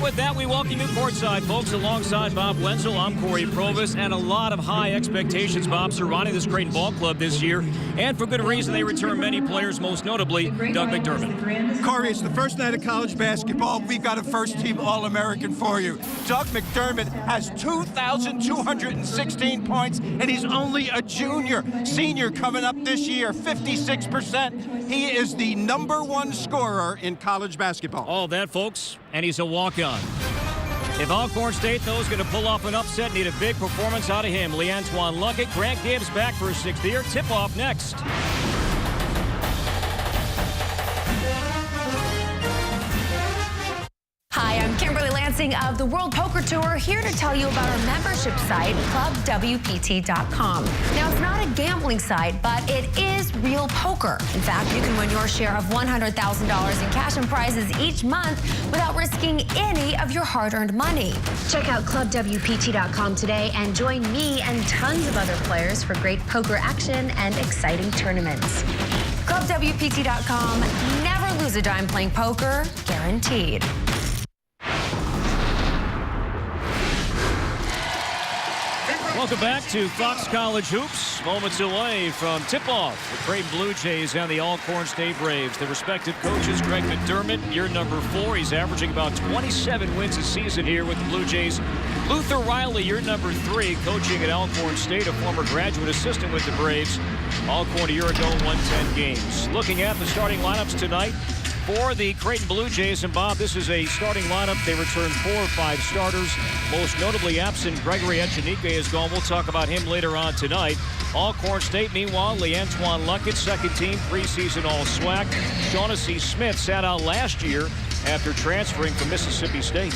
with that, we welcome you courtside, folks. Alongside Bob Wenzel, I'm Corey Provis, and a lot of high expectations, Bob, surrounding this Creighton ball club this year. And for good reason, they return many players, most notably Doug McDermott. Corey, it's the first night of college basketball. We've got a first-team All-American for you. Doug McDermott has 2,216 points, and he's only a junior. Senior coming up this year, 56%. He is the #1 scorer in college basketball. All that, folks, and he's a walk-on. If Alcorn State, though, is going to pull off an upset, need a big performance out of him. LeAntoine Luckett, Grant Gibbs back for his 6th year. Tip-off next. Hi, I'm Kimberly Lansing of the World Poker Tour, here to tell you about our membership site, clubwpt.com. Now, it's not a gambling site, but it is real poker. In fact, you can win your share of $100,000 in cash and prizes each month without risking any of your hard-earned money. Check out clubwpt.com today and join me and tons of other players for great poker action and exciting tournaments. Clubwpt.com. Never lose a dime playing poker, guaranteed. Welcome back to Fox College Hoops. Moments away from tip-off. The Creighton Bluejays and the Alcorn State Braves. The respective coaches, Greg McDermott, year #4. He's averaging about 27 wins a season here with the Bluejays. Luther Riley, year #3, coaching at Alcorn State, a former graduate assistant with the Braves. Alcorn a year ago won 10 games. Looking at the starting lineups tonight for the Creighton Bluejays, and Bob, this is a starting lineup. They returned 4 of 5 starters. Most notably absent, Gregory Echenique is gone. We'll talk about him later on tonight. Alcorn State, meanwhile, LeAntoine Luckett, second team, preseason All-SWAC. Shaughnessy Smith sat out last year after transferring from Mississippi State.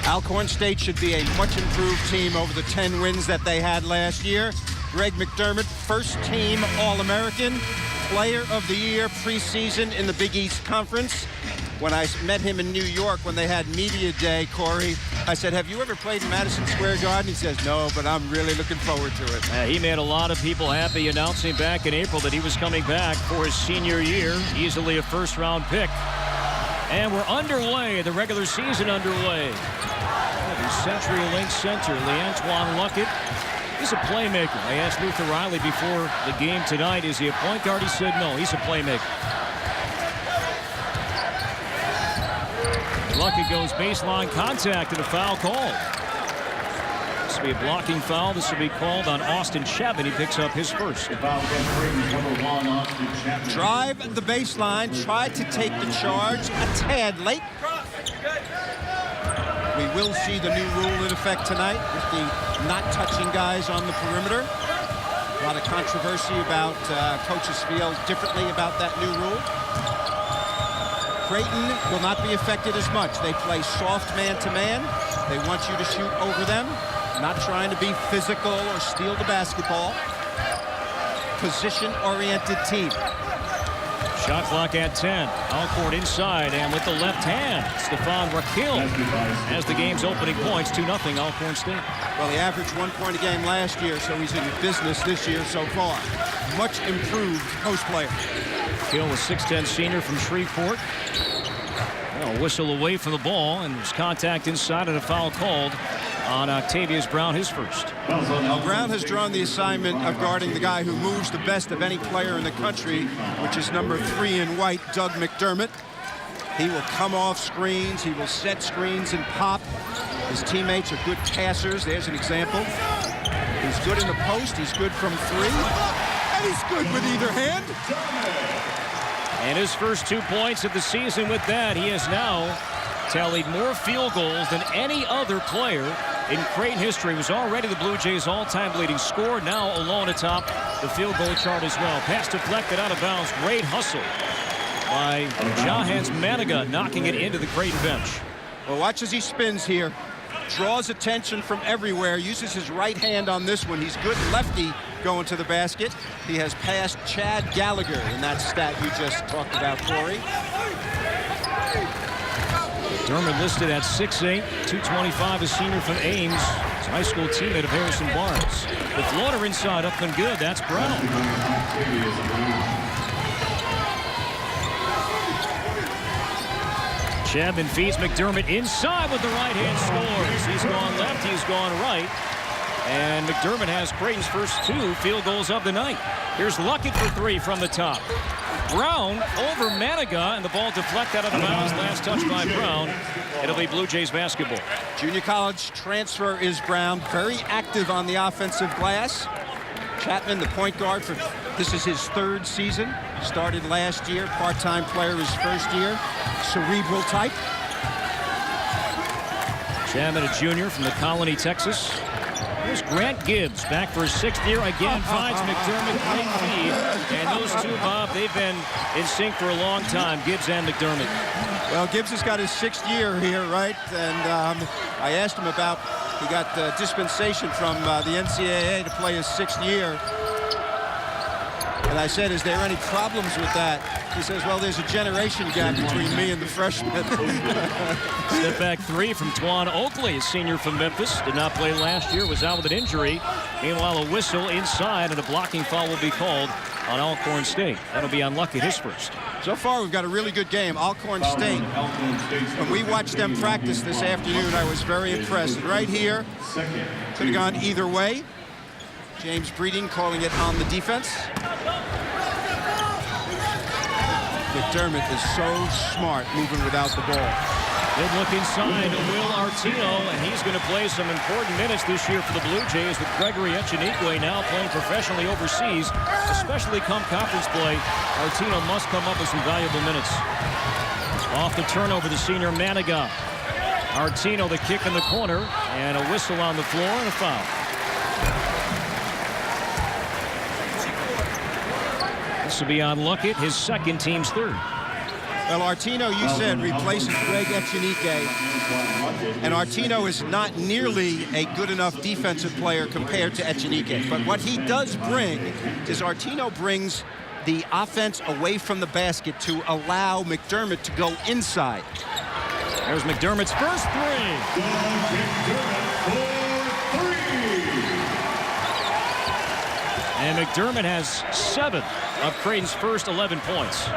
Alcorn State should be a much improved team over the 10 wins that they had last year. Greg McDermott, first team All-American, Player of the Year preseason in the Big East Conference. When I met him in New York when they had Media Day, Corey, I said, have you ever played in Madison Square Garden? He says, no, but I'm really looking forward to it. He made a lot of people happy, announcing back in April that he was coming back for his senior year, easily a first-round pick. And we're underway, the regular season underway. The CenturyLink Center, LeAntoine Luckett. He's a playmaker. I asked Luther Riley before the game tonight, is he a point guard? He said no, he's a playmaker. Luckett goes baseline contact and a foul call. This will be a blocking foul. This will be called on Austin Chapman. He picks up his first. Drive the baseline, tried to take the charge a tad late. We will see the new rule in effect tonight with the not touching guys on the perimeter. A lot of controversy about coaches feel differently about that new rule. Creighton will not be affected as much. They play soft man-to-man. They want you to shoot over them, not trying to be physical or steal the basketball. Position-oriented team. Shot clock at 10. Alcorn inside, and with the left hand, Stephon Rakil has the game's opening points, 2-0 Alcorn State. Well, he averaged 1 point a game last year, so he's in business this year so far. Much improved post player. Rakil, a 6'10 senior from Shreveport. Well, whistle away from the ball, and there's contact inside and a foul called on Octavius Brown, his first. Well, Brown has drawn the assignment of guarding the guy who moves the best of any player in the country, which is #3 in white, Doug McDermott. He will come off screens. He will set screens and pop. His teammates are good passers. There's an example. He's good in the post. He's good from 3. And he's good with either hand. And his first 2 points of the season with that. He has now tallied more field goals than any other player in Creighton history. He was already the Blue Jays' all-time leading scorer, now alone atop the field goal chart as well. Pass deflected out of bounds. Great hustle by Jahans Maniga, knocking it into the Creighton bench. Well, watch as he spins here. Draws attention from everywhere. Uses his right hand on this one. He's good lefty going to the basket. He has passed Chad Gallagher in that stat you just talked about, Corey. Dermott listed at 6'8", 225, a senior from Ames. His high school teammate of Harrison Barnes. The floater inside, up and good. That's Brown. Chapman feeds McDermott inside with the right hand, scores. He's gone left, he's gone right. And McDermott has Creighton's first 2 field goals of the night. Here's Luckett for 3 from the top. Brown over Maniga, and the ball deflected out of the bounds. Last touch by Brown. It'll be Blue Jays basketball. Junior college transfer is Brown, very active on the offensive glass. Chapman, the point guard, this is his 3rd season. Started last year, part-time player his 1st year. Cerebral type. Chapman, a junior from the Colony, Texas. Here's Grant Gibbs, back for his 6th year. Again, finds McDermott, great feed. And those two, Bob, they've been in sync for a long time, Gibbs and McDermott. Well, Gibbs has got his 6th year here, right? And I asked him about, he got dispensation from the NCAA to play his 6th year. And I said, is there any problems with that? He says, well, there's a generation gap between me and the freshman. Step back 3 from Twan Oakley, a senior from Memphis. Did not play last year, was out with an injury. Meanwhile, a whistle inside, and a blocking foul will be called on Alcorn State. That'll be on Luckett, his first. So far, we've got a really good game. Alcorn State. When we watched them practice this afternoon, I was very impressed. Right here, could have gone either way. James Breeding calling it on the defense. McDermott is so smart moving without the ball. Good look inside to Will Artino, and he's going to play some important minutes this year for the Blue Jays with Gregory Echenique now playing professionally overseas, especially come conference play. Artino must come up with some valuable minutes. Off the turnover, the senior Maniga. Artino, the kick in the corner, and a whistle on the floor and a foul. This will be on Luckett, his 2nd, team's 3rd. Well, Artino, you said, replaces Greg Echenique. And Artino is not nearly a good enough defensive player compared to Echenique. But what he does bring is Artino brings the offense away from the basket to allow McDermott to go inside. There's McDermott's first 3. And McDermott has 7 of Creighton's first 11 points.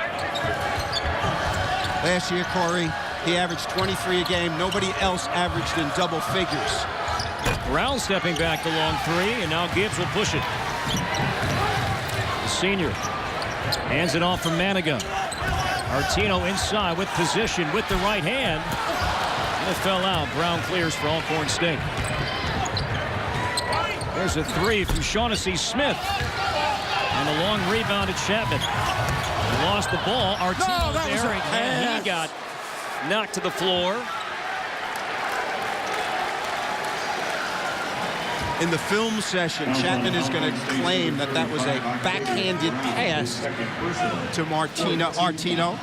Last year, Corey, he averaged 23 a game. Nobody else averaged in double figures. Brown stepping back the long 3, and now Gibbs will push it. The senior hands it off from Maniga. Artino inside with position with the right hand. And it fell out. Brown clears for Alcorn State. There's a 3 from Shaughnessy Smith. And a long rebound at Chapman. He lost the ball. Artino there, and he got knocked to the floor. In the film session, Chapman is going to claim that that was a backhanded pass to Artino.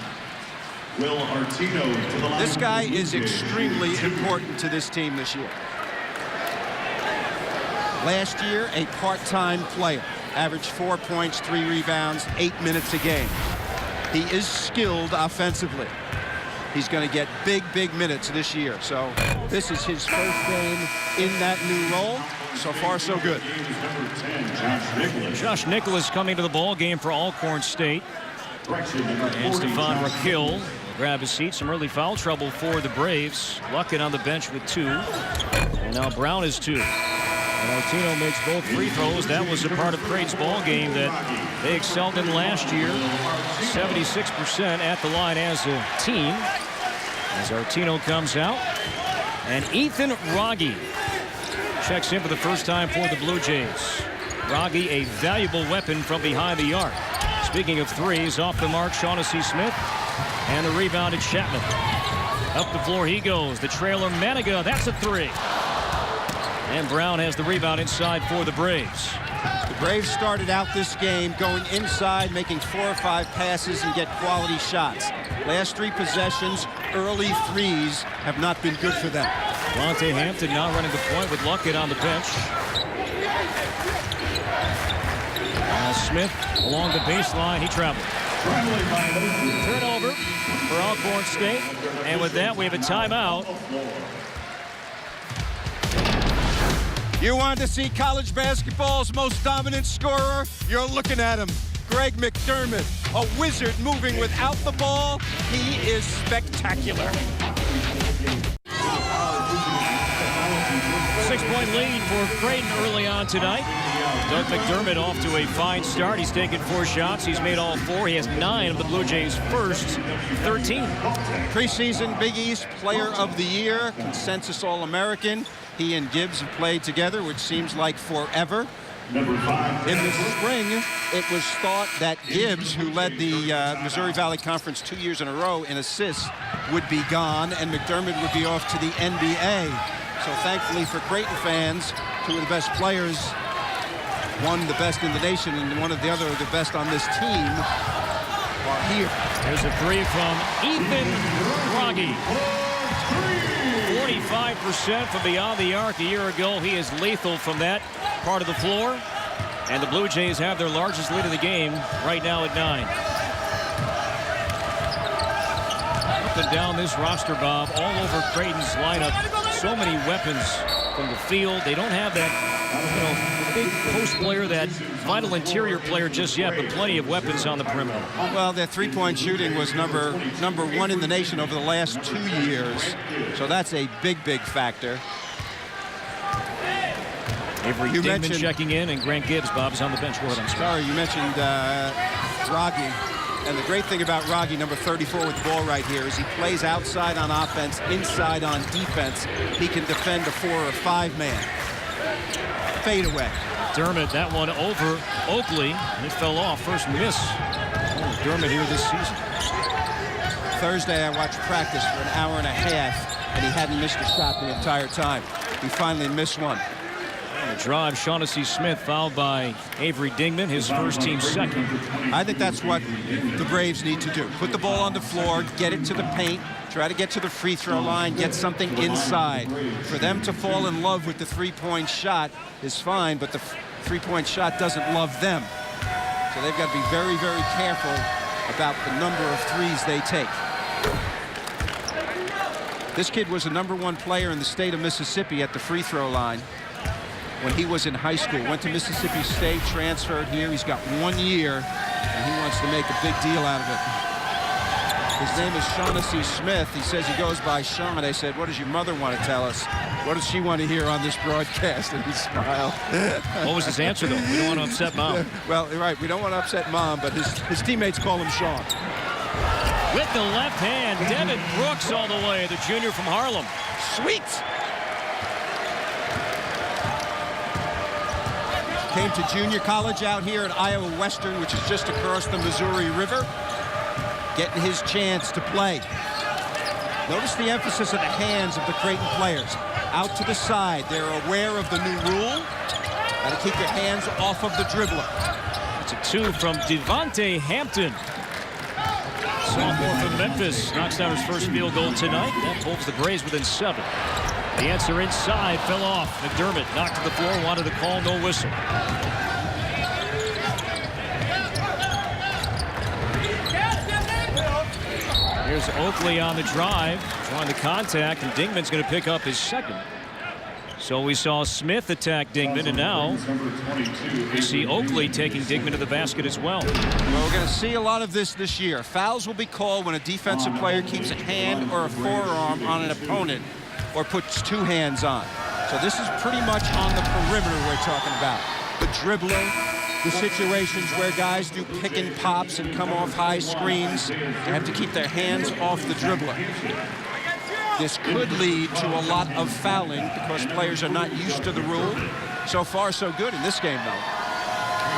Will Artino to the line. This guy is extremely important to this team this year. Last year, a part-time player. Averaged 4 points, 3 rebounds, 8 minutes a game. He is skilled offensively. He's going to get big minutes this year. So this is his first game in that new role. So far, so good. Josh Nicholas coming to the ball game for Alcorn State. And Stefan Rakil will grab his seat. Some early foul trouble for the Braves. Luckett on the bench with 2. And now Brown is 2. And Artino makes both free throws. That was a part of Creighton's ball game that they excelled in last year. 76% at the line as a team. As Artino comes out. And Ethan Wragge checks in for the first time for the Blue Jays. Wragge, a valuable weapon from behind the arc. Speaking of threes, off the mark, Shaughnessy Smith. And the rebound at Chapman. Up the floor he goes. The trailer Maniga, that's a 3. And Brown has the rebound inside for the Braves. The Braves started out this game going inside, making 4 or 5 passes and get quality shots. Last 3 possessions, early threes have not been good for them. Monte Hampton now running the point with Luckett on the bench. Smith along the baseline, he traveled. Turnover for Alcorn State. And with that, we have a timeout. You wanted to see college basketball's most dominant scorer? You're looking at him. Greg McDermott, a wizard moving without the ball. He is spectacular. 3-point lead for Creighton early on tonight. Doug McDermott off to a fine start. He's taken 4 shots. He's made all 4. He has 9 of the Blue Jays' first 13. Preseason Big East Player of the Year, consensus All-American. He and Gibbs have played together, which seems like forever. In the spring, it was thought that Gibbs, who led the Missouri Valley Conference 2 years in a row in assists, would be gone, and McDermott would be off to the NBA. So thankfully for Creighton fans, 2 of the best players, one the best in the nation and one of the other the best on this team, are here. There's a 3 from Ethan Wragge. 45% from beyond the arc a year ago. He is lethal from that part of the floor. And the Blue Jays have their largest lead of the game right now at 9. Up and down this roster, Bob, all over Creighton's lineup. So many weapons from the field. They don't have that, big post player, that vital interior player just yet, but plenty of weapons on the perimeter. Well, their three-point shooting was number 1 in the nation over the last 2 years. So that's a big, big factor. Avery Dingman checking in, and Grant Gibbs, Bob, is on the bench. Sorry, you mentioned Wragge. And the great thing about Wragge, number 34 with the ball right here, is he plays outside on offense, inside on defense. He can defend a 4 or 5 man. Fade away. Dermott, that one over Oakley, and it fell off. First miss. Dermott here this season. Thursday, I watched practice for an hour and a half, and he hadn't missed a shot the entire time. He finally missed one. On the drive, Shaughnessy Smith fouled by Avery Dingman, his first team second. I think that's what the Braves need to do. Put the ball on the floor, get it to the paint, try to get to the free throw line, get something inside. For them to fall in love with the three-point shot is fine, but the three-point shot doesn't love them. So they've got to be very, very careful about the number of threes they take. This kid was the #1 player in the state of Mississippi at the free throw line when he was in high school. Went to Mississippi State, transferred here. He's got 1 year, and he wants to make a big deal out of it. His name is Shaughnessy Smith. He says he goes by Sean. I said, what does your mother want to tell us? What does she want to hear on this broadcast? And he smiled. What was his answer, though? We don't want to upset Mom. Well, you're right. We don't want to upset Mom, but his teammates call him Sean. With the left hand, Devin Brooks all the way, the junior from Harlem. Sweet. Came to junior college out here at Iowa Western, which is just across the Missouri River. Getting his chance to play. Notice the emphasis of the hands of the Creighton players. Out to the side. They're aware of the new rule. Got to keep your hands off of the dribbler. It's a 2 from Devontae Hampton. Sophomore from Memphis knocks down his first field goal tonight. That pulls the Braves within 7. The answer inside fell off. McDermott knocked to the floor, wanted to call, no whistle. Here's Oakley on the drive, drawing the contact, and Dingman's going to pick up his second. So we saw Smith attack Dingman, and now we see Oakley taking Dingman to the basket as well. Well, we're going to see a lot of this year. Fouls will be called when a defensive player keeps a hand or a forearm on an opponent or puts 2 hands on. So this is pretty much on the perimeter we're talking about. The dribbling, the situations where guys do pick and pops and come off high screens. They have to keep their hands off the dribbler. This could lead to a lot of fouling because players are not used to the rule. So far, so good in this game, though.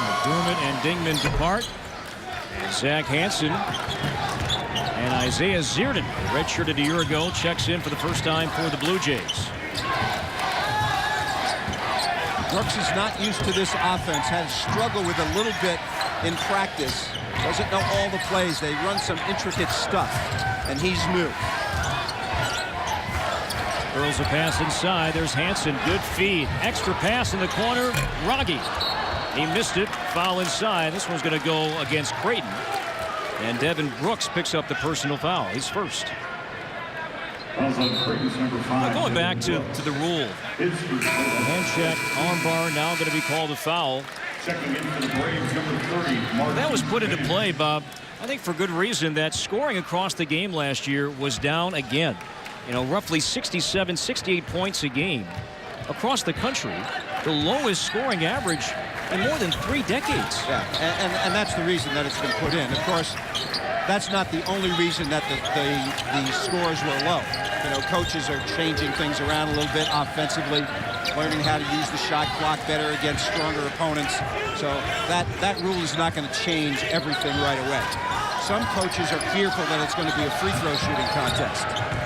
McDermott and Dingman depart. Zach Hansen and Isaiah Zierden, redshirted a year ago, checks in for the first time for the Blue Jays. Brooks is not used to this offense, has struggled with a little bit in practice. Doesn't know all the plays. They run some intricate stuff, and he's new. Curls a pass inside. There's Hansen. Good feed. Extra pass in the corner. Wragge. He missed it. Foul inside. This one's going to go against Creighton. And Devin Brooks picks up the personal foul. He's first. Now going back to the rule. Hand check, arm bar, now going to be called a foul. That was put into play, Bob, I think for good reason. That scoring across the game last year was down again. You know, roughly 67, 68 points a game. across the country, the lowest scoring average in more than 3 decades. Yeah, and that's the reason that it's been put in. Of course, that's not the only reason that the scores were low. You know, coaches are changing things around a little bit offensively, learning how to use the shot clock better against stronger opponents. So that rule is not going to change everything right away. Some coaches are fearful that it's going to be a free throw shooting contest.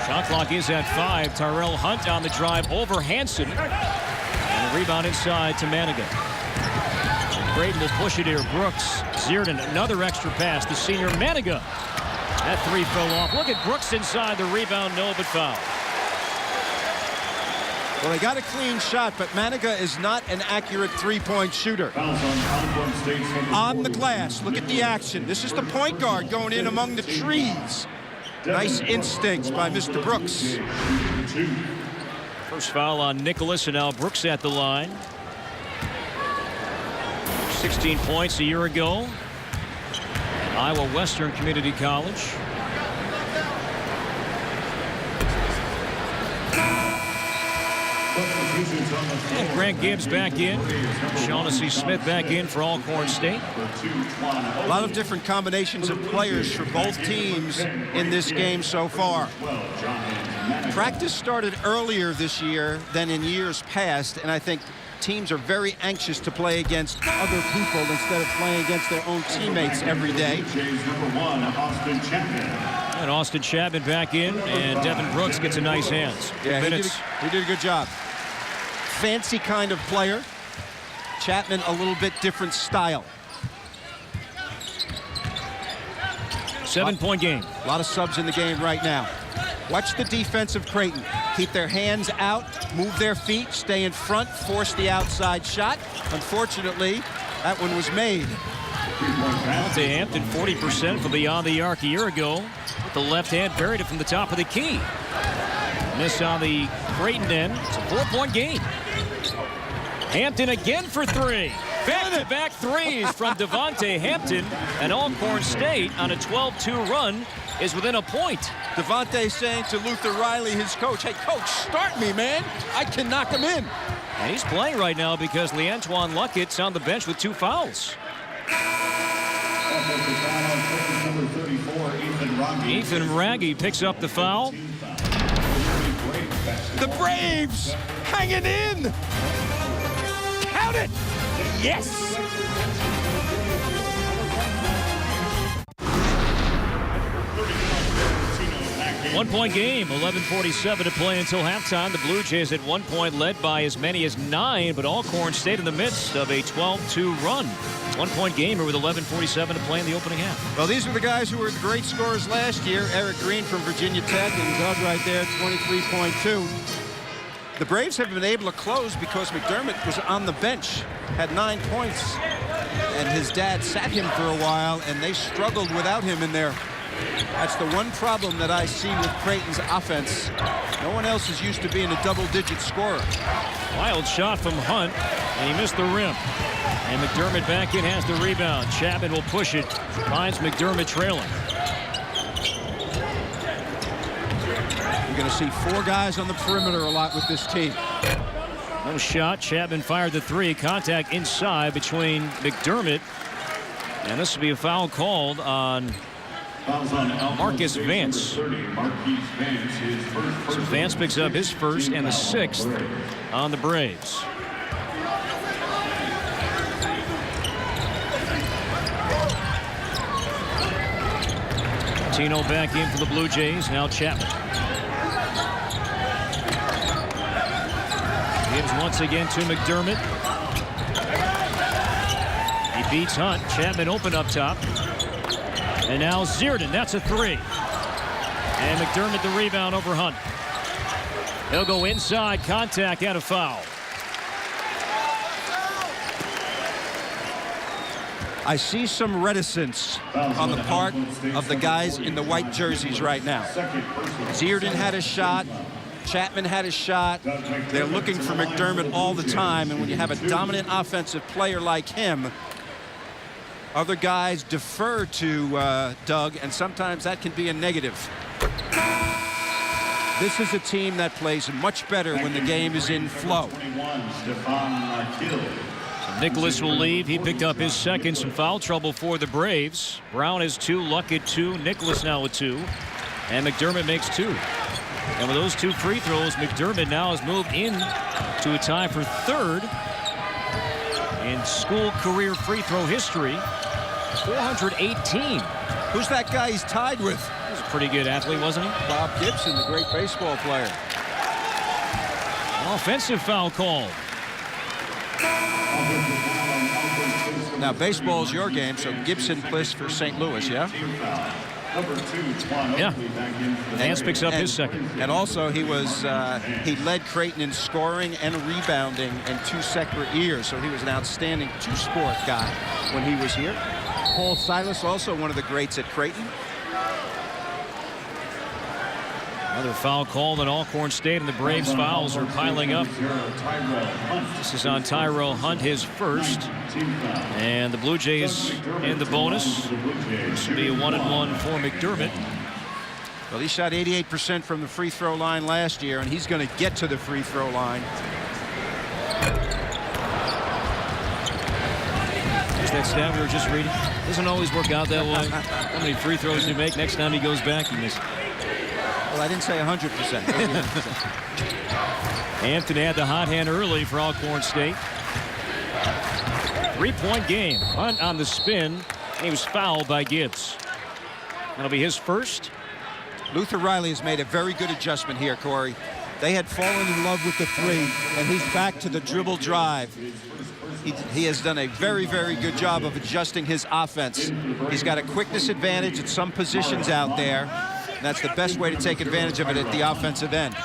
Shot clock is at 5. Tyrell Hunt on the drive over Hansen. And a rebound inside to Manigan. Creighton will push it here. Brooks, Zierden, another extra pass. The senior Manigan. That 3 fell off. Look at Brooks inside the rebound. No, but foul. Well, they got a clean shot, but Maniga is not an accurate three-point shooter. On the glass, look at the action. This is the point guard going in among the trees. Nice instincts by Mr. Brooks. First foul on Nicholas, and now Brooks at the line. 16 points a year ago. Iowa Western Community College. And Grant Gibbs back in. Shaughnessy Smith back in for Alcorn State. A lot of different combinations of players for both teams in this game so far. Practice started earlier this year than in years past, and I think teams are very anxious to play against other people instead of playing against their own teammates every day. And Austin Chapman back in, and Devin Brooks gets a nice hands. Yeah, he did a good job. Fancy kind of player. Chapman a little bit different style. 7-point game. A lot of subs in the game right now. Watch the defense of Creighton. Keep their hands out, move their feet, stay in front, force the outside shot. Unfortunately, that one was made. Monte Hampton 40% from beyond the arc a year ago. With the left hand, buried it from the top of the key. Miss on the Creighton end. It's a 4-point game. Hampton again for 3. Back-to-back threes from Devontae Hampton. And Alcorn State on a 12-2 run is within a point. Devontae saying to Luther Riley, his coach, hey, coach, start me, man. I can knock him in. And he's playing right now because LeAntoine Luckett's on the bench with 2 fouls. Ethan Raggy picks up the foul. The Braves hanging in. Count it. Yes. One-point game, 11:47 to play until halftime. The Blue Jays at 1 point led by as many as 9, but Alcorn State in the midst of a 12-2 run. 1-point game here with 11:47 to play in the opening half. Well, these are the guys who were the great scorers last year. Eric Green from Virginia Tech and Doug right there, 23.2. The Braves have been able to close because McDermott was on the bench, had 9 points, and his dad sat him for a while, and they struggled without him in there. That's the one problem that I see with Creighton's offense. No one else is used to being a double-digit scorer. Wild shot from Hunt, and he missed the rim. And McDermott back in, has the rebound. Chapman will push it, finds McDermott trailing. You're going to see 4 guys on the perimeter a lot with this team. No shot. Chapman fired the 3. Contact inside between McDermott. And this will be a foul called on Marcus Vance. So Vance picks up his first and the 6th on the Braves. Tino back in for the Blue Jays. Now Chapman. Gives once again to McDermott. He beats Hunt. Chapman open up top. And now Zierden. That's a 3. And McDermott the rebound over Hunt. He'll go inside. Contact and a foul. I see some reticence on the part of the guys in the white jerseys right now. Zierden had a shot. Chapman had a shot. They're looking for McDermott all the time. And when you have a dominant offensive player like him, other guys defer to Doug, and sometimes that can be a negative. This is a team that plays much better when the game is in flow. Nicholas will leave. He picked up his second. Some foul trouble for the Braves. Brown has 2, Luck at 2, Nicholas now at 2, and McDermott makes 2. And with those 2 free throws, McDermott now has moved in to a tie for 3rd in school career free throw history. 418. Who's that guy he's tied with? He was a pretty good athlete, wasn't he? Bob Gibson, the great baseball player. An offensive foul call. Now, baseball's your game, so Gibson plays for St. Louis, yeah? Yeah. Vance picks up his second. And also, he led Creighton in scoring and rebounding in 2 separate years, so he was an outstanding 2-sport guy when he was here. Paul Silas, also one of the greats at Creighton. Another foul called on Alcorn State, and the Braves fouls are piling up. This is on Tyrell Hunt, his first. And the Blue Jays in the bonus. This will be a 1-and-1 for McDermott. Well, he shot 88% from the free throw line last year, and he's going to get to the free throw line. Is that stat we were just reading? Doesn't always work out that way. How many free throws do you make? Next time he goes back, he misses. Well, I didn't say 100%. 88%. Hampton had the hot hand early for Alcorn State. 3-point game. Hunt on the spin. He was fouled by Gibbs. That'll be his first. Luther Riley has made a very good adjustment here, Corey. They had fallen in love with the 3, and he's back to the dribble drive. He has done a very, very good job of adjusting his offense. He's got a quickness advantage at some positions out there. And that's the best way to take advantage of it at the offensive end.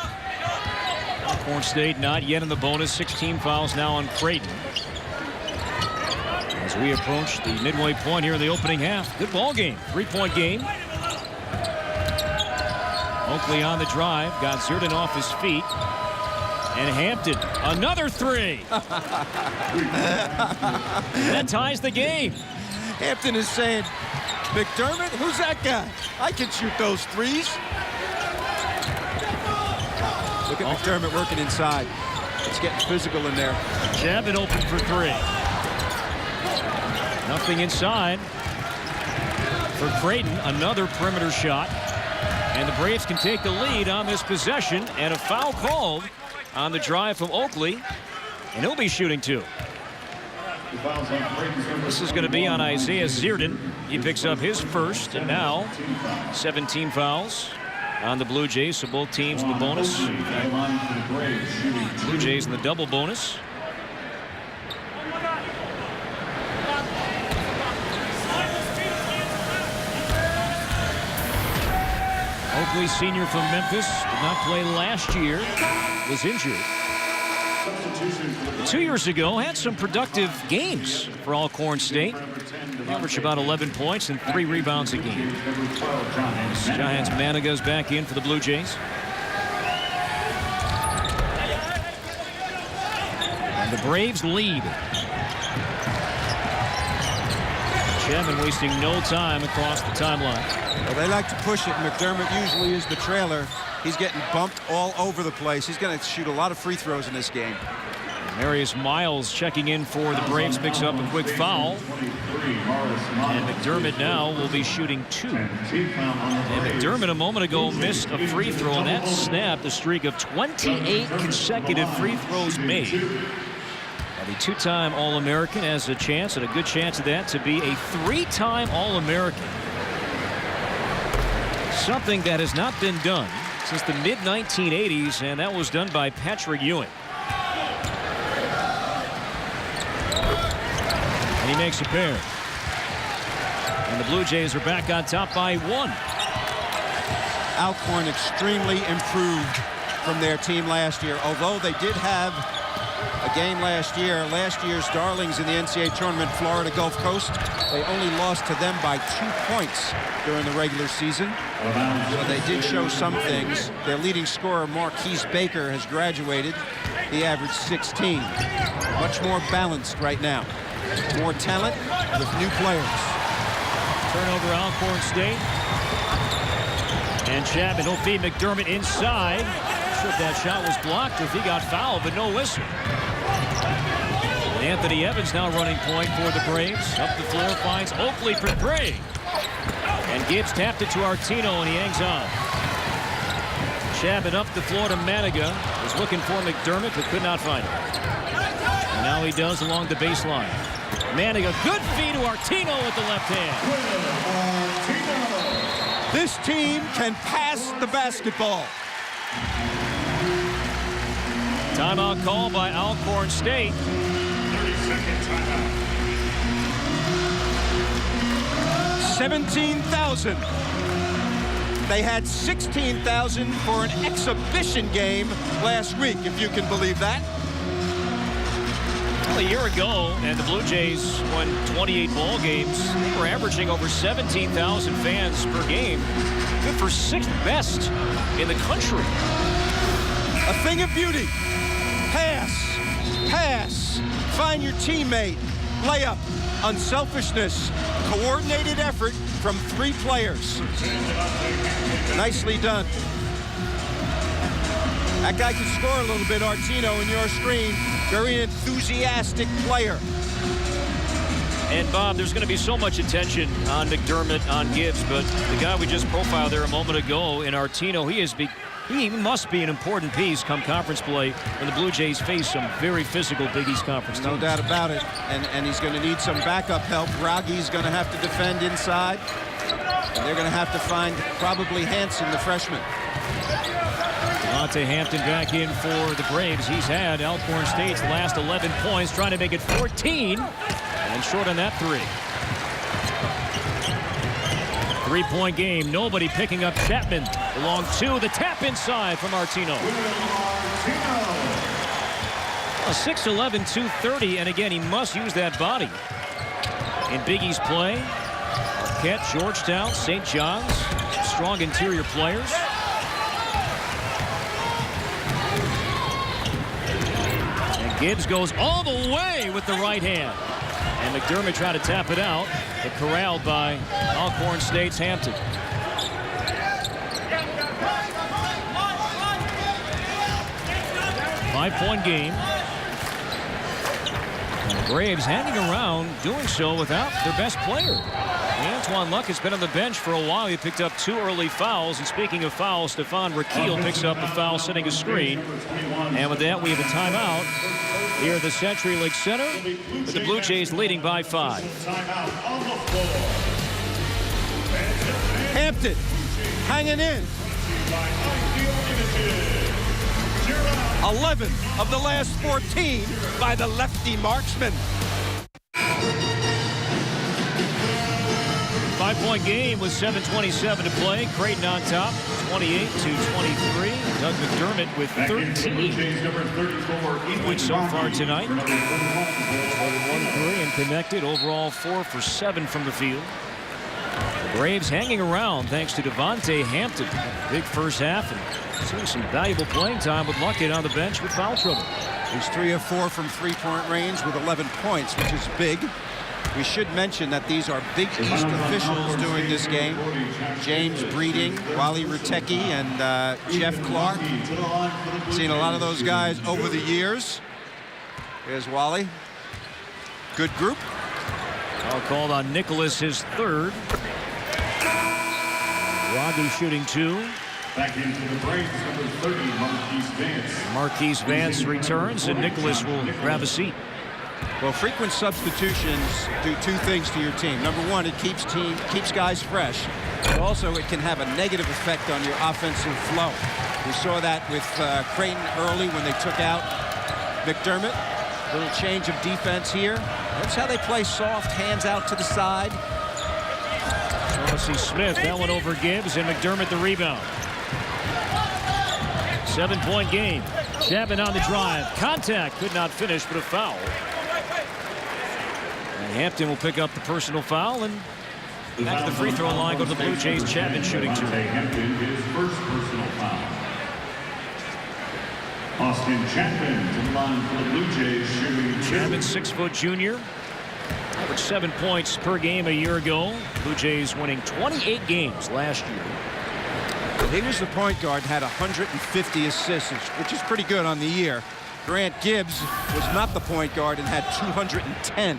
Alcorn State not yet in the bonus. 16 fouls now on Creighton. As we approach the midway point here in the opening half. Good ball game. 3-point game. Oakley on the drive. Got Zerden off his feet. And Hampton, another 3. That ties the game. Hampton is saying, McDermott, who's that guy? I can shoot those 3s. Look at McDermott working inside. It's getting physical in there. Chapman open for 3. Nothing inside. For Creighton, another perimeter shot. And the Braves can take the lead on this possession. And a foul called on the drive from Oakley. And he'll be shooting 2. This is going to be on Isaiah Zerden. He picks up his first, and now 17 fouls on the Blue Jays. So both teams in the bonus. Blue Jays in the double bonus. Oakley, senior from Memphis, did not play last year, was injured. 2 years ago, had some productive games for Alcorn State. Averaged about 11 points and 3 rebounds a game. Giants Maniga's back in for the Blue Jays. And the Braves lead. Chapman wasting no time across the timeline. Well, they like to push it. McDermott usually is the trailer. He's getting bumped all over the place. He's going to shoot a lot of free throws in this game. Marius Miles checking in for the Braves, picks up a quick foul. And McDermott now will be shooting 2. And McDermott a moment ago missed a free throw, and that snapped the streak of 28 consecutive free throws made. The 2-time All-American has a chance, and a good chance of that, to be a 3-time All-American. Something that has not been done since the mid-1980s, and that was done by Patrick Ewing. And he makes a pair. And the Blue Jays are back on top by 1. Alcorn extremely improved from their team last year, although they did have a game last year. Last year's darlings in the NCAA tournament, Florida Gulf Coast, they only lost to them by 2 points during the regular season. So they did show some things. Their leading scorer, Marquise Baker, has graduated. He averaged 16. Much more balanced right now. More talent with new players. Turnover Alcorn State. And Chapman, he'll feed McDermott inside. Not sure if that shot was blocked or if he got fouled, but no whistle. And Anthony Evans now running point for the Braves. Up the floor, finds Oakley for three. And Gibbs tapped it to Artino, and he hangs on. Chapman up the floor to Maniga. Was looking for McDermott, but could not find him. And now he does along the baseline. Maniga, good feed to Artino with the left hand. This team can pass the basketball. Timeout call by Alcorn State. 30-second timeout. 17,000. They had 16,000 for an exhibition game last week, if you can believe that. Well, a year ago, and the Blue Jays won 28 ball games. They were averaging over 17,000 fans per game. Good for 6th best in the country. A thing of beauty. Pass. Pass. Find your teammate. Layup. Unselfishness. Coordinated effort from 3 players. Nicely done. That guy can score a little bit, Artino, in your screen. Very enthusiastic player. And Bob, there's going to be so much attention on McDermott, on Gibbs, but the guy we just profiled there a moment ago in Artino, he must be an important piece come conference play when the Blue Jays face some very physical Big East Conference teams. No doubt about it. And he's going to need some backup help. Raggi's going to have to defend inside. And they're going to have to find probably Hansen, the freshman. Devontae Hampton back in for the Braves. He's had Alcorn State's last 11 points, trying to make it 14. And short on that 3. 3-point game. Nobody picking up Chapman. Along 2. The tap inside from Artino. 6'11", 230. And again, he must use that body. In Big East play, Marquette, Georgetown, St. John's. Strong interior players. And Gibbs goes all the way with the right hand. And McDermott tried to tap it out, but corralled by Alcorn State's Hampton. 5-point game. And the Braves hanging around, doing so without their best player. Antoine Luck has been on the bench for a while. He picked up 2 early fouls. And speaking of fouls, Stephon Rakeel picks up the foul, setting a screen. And with that, we have a timeout here at the CenturyLink Center, with the Blue Jays leading by 5. Hampton hanging in. 11 of the last 14 by the lefty marksman. 5-point game with 7:27 to play. Creighton on top, 28-23. Doug McDermott with 13 points so far tonight. 1-3 and connected. Overall 4 for 7 from the field. The Braves hanging around thanks to Devontae Hampton. Big first half and seeing some valuable playing time with Luckett on the bench with foul trouble. He's 3 of 4 from 3-point range with 11 points, which is big. We should mention that these are Big East officials doing this game. James Breeding, Wally Rutecki, and Jeff Clark. Seen a lot of those guys over the years. Here's Wally. Good group. All called on Nicholas, his 3rd. Raggi shooting 2. Back into the Braves, number 30, Marquise Vance. Marquise Vance returns, and Nicholas will grab a seat. Well, frequent substitutions do 2 things to your team. Number 1, it keeps guys fresh. But also, it can have a negative effect on your offensive flow. We saw that with Creighton early when they took out McDermott. Little change of defense here. That's how they play soft, hands out to the side. Chauncey Smith, that one over Gibbs, and McDermott the rebound. 7-point game. Chapman on the drive. Contact, could not finish, but a foul. And Hampton will pick up the personal foul, and back to the free throw line go to the Blue Jays. Chapman shooting 2. Hampton, his first personal foul. Austin Chapman to the line for the Blue Jays, shooting 2. Chapman, 6-foot junior. Averaged 7 points per game a year ago. Blue Jays winning 28 games last year. He was the point guard, had 150 assists, which is pretty good on the year. Grant Gibbs was not the point guard and had 210.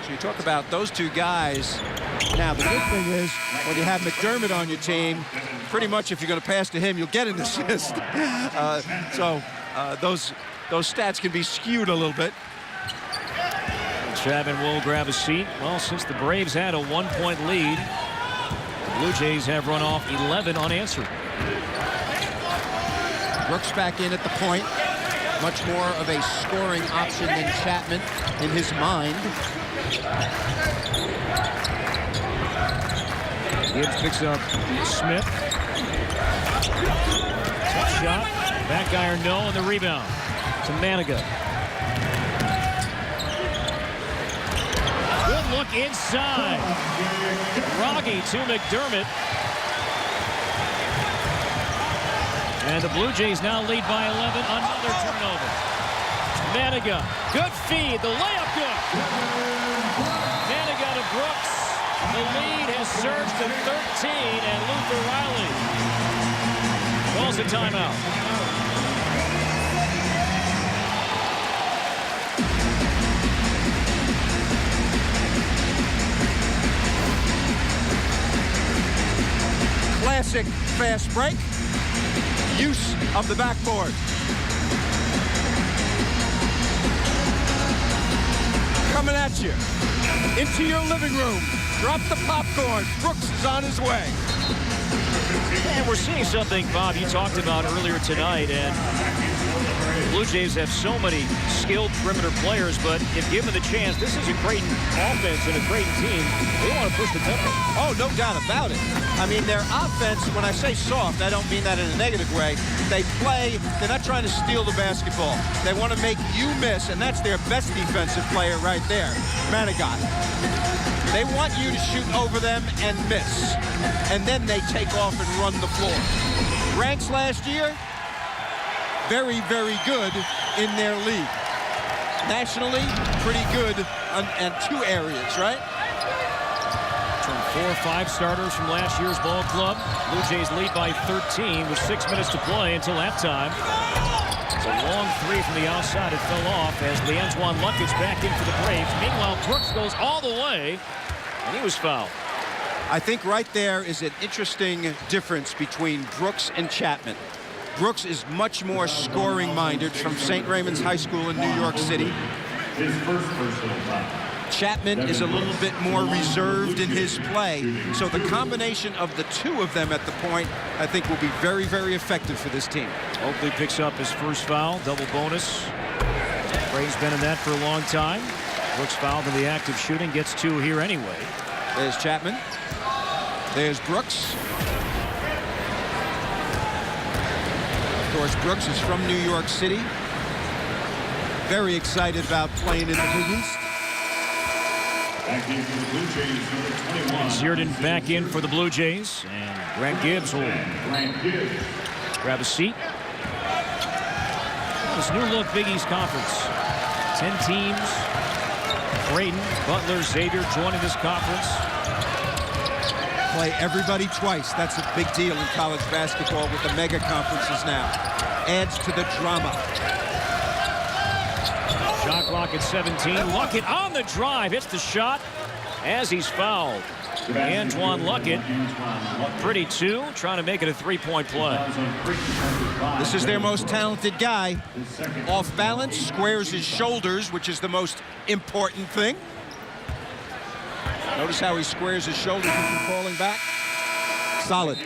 So you talk about those two guys. Now, the good thing is, when you have McDermott on your team, pretty much if you're going to pass to him, you'll get an assist. Those stats can be skewed a little bit. Chapman will grab a seat. Well, since the Braves had a 1-point lead, the Blue Jays have run off 11 unanswered. Brooks back in at the point. Much more of a scoring option than Chapman in his mind. Gibbs picks up Smith. Tough shot. Back iron no, and the rebound to Maniga. Good look inside. Rogge to McDermott. And the Blue Jays now lead by 11. Another turnover. Maniga. Good feed. The layup good. Maniga to Brooks. The lead has surged to 13, and Luther Riley calls a timeout. Classic fast break. Use of the backboard. Coming at you. Into your living room. Drop the popcorn. Brooks is on his way. And we're seeing something, Bob, you talked about earlier tonight, and the Blue Jays have so many skilled perimeter players, but if given the chance, this is a Creighton offense and a Creighton team. They want to push the tempo. Oh, no doubt about it. I mean, their offense, when I say soft, I don't mean that in a negative way. They play, they're not trying to steal the basketball. They want to make you miss, and that's their best defensive player right there, Manigat. They want you to shoot over them and miss, and then they take off and run the floor. Ranks last year, very, very good in their league. Nationally, pretty good in two areas, right? From 4 or 5 starters from last year's ball club. Blue Jays lead by 13 with 6 minutes to play until halftime. It's a long three from the outside. It fell off as LeAntoine Luckett's back in for the Braves. Meanwhile, Brooks goes all the way, and he was fouled. I think right there is an interesting difference between Brooks and Chapman. Brooks is much more scoring-minded from St. Raymond's High School in New York City. His first personal foul. Chapman is a little bit more reserved in his play. So the combination of the two of them at the point, I think, will be very, very effective for this team. Oakley picks up his first foul, double bonus. Braves been in that for a long time. Brooks fouled in the act of shooting, gets 2 here anyway. There's Chapman. There's Brooks. Of course, Brooks is from New York City. Very excited about playing in the Big East. Back in for the Blue Jays, number 21. Zierden back in for the Blue Jays, and Grant Gibbs will grab a seat. This new look Big East Conference. 10 teams. Creighton, Butler, Xavier joining this conference. Play everybody twice. That's a big deal in college basketball with the mega conferences now. Adds to the drama. Shot clock at 17. Luckett on the drive. Hits the shot as he's fouled. Antoine Luckett, pretty too, trying to make it a 3-point play. This is their most talented guy. Off balance, squares his shoulders, which is the most important thing. Notice how he squares his shoulders before falling back. Solid.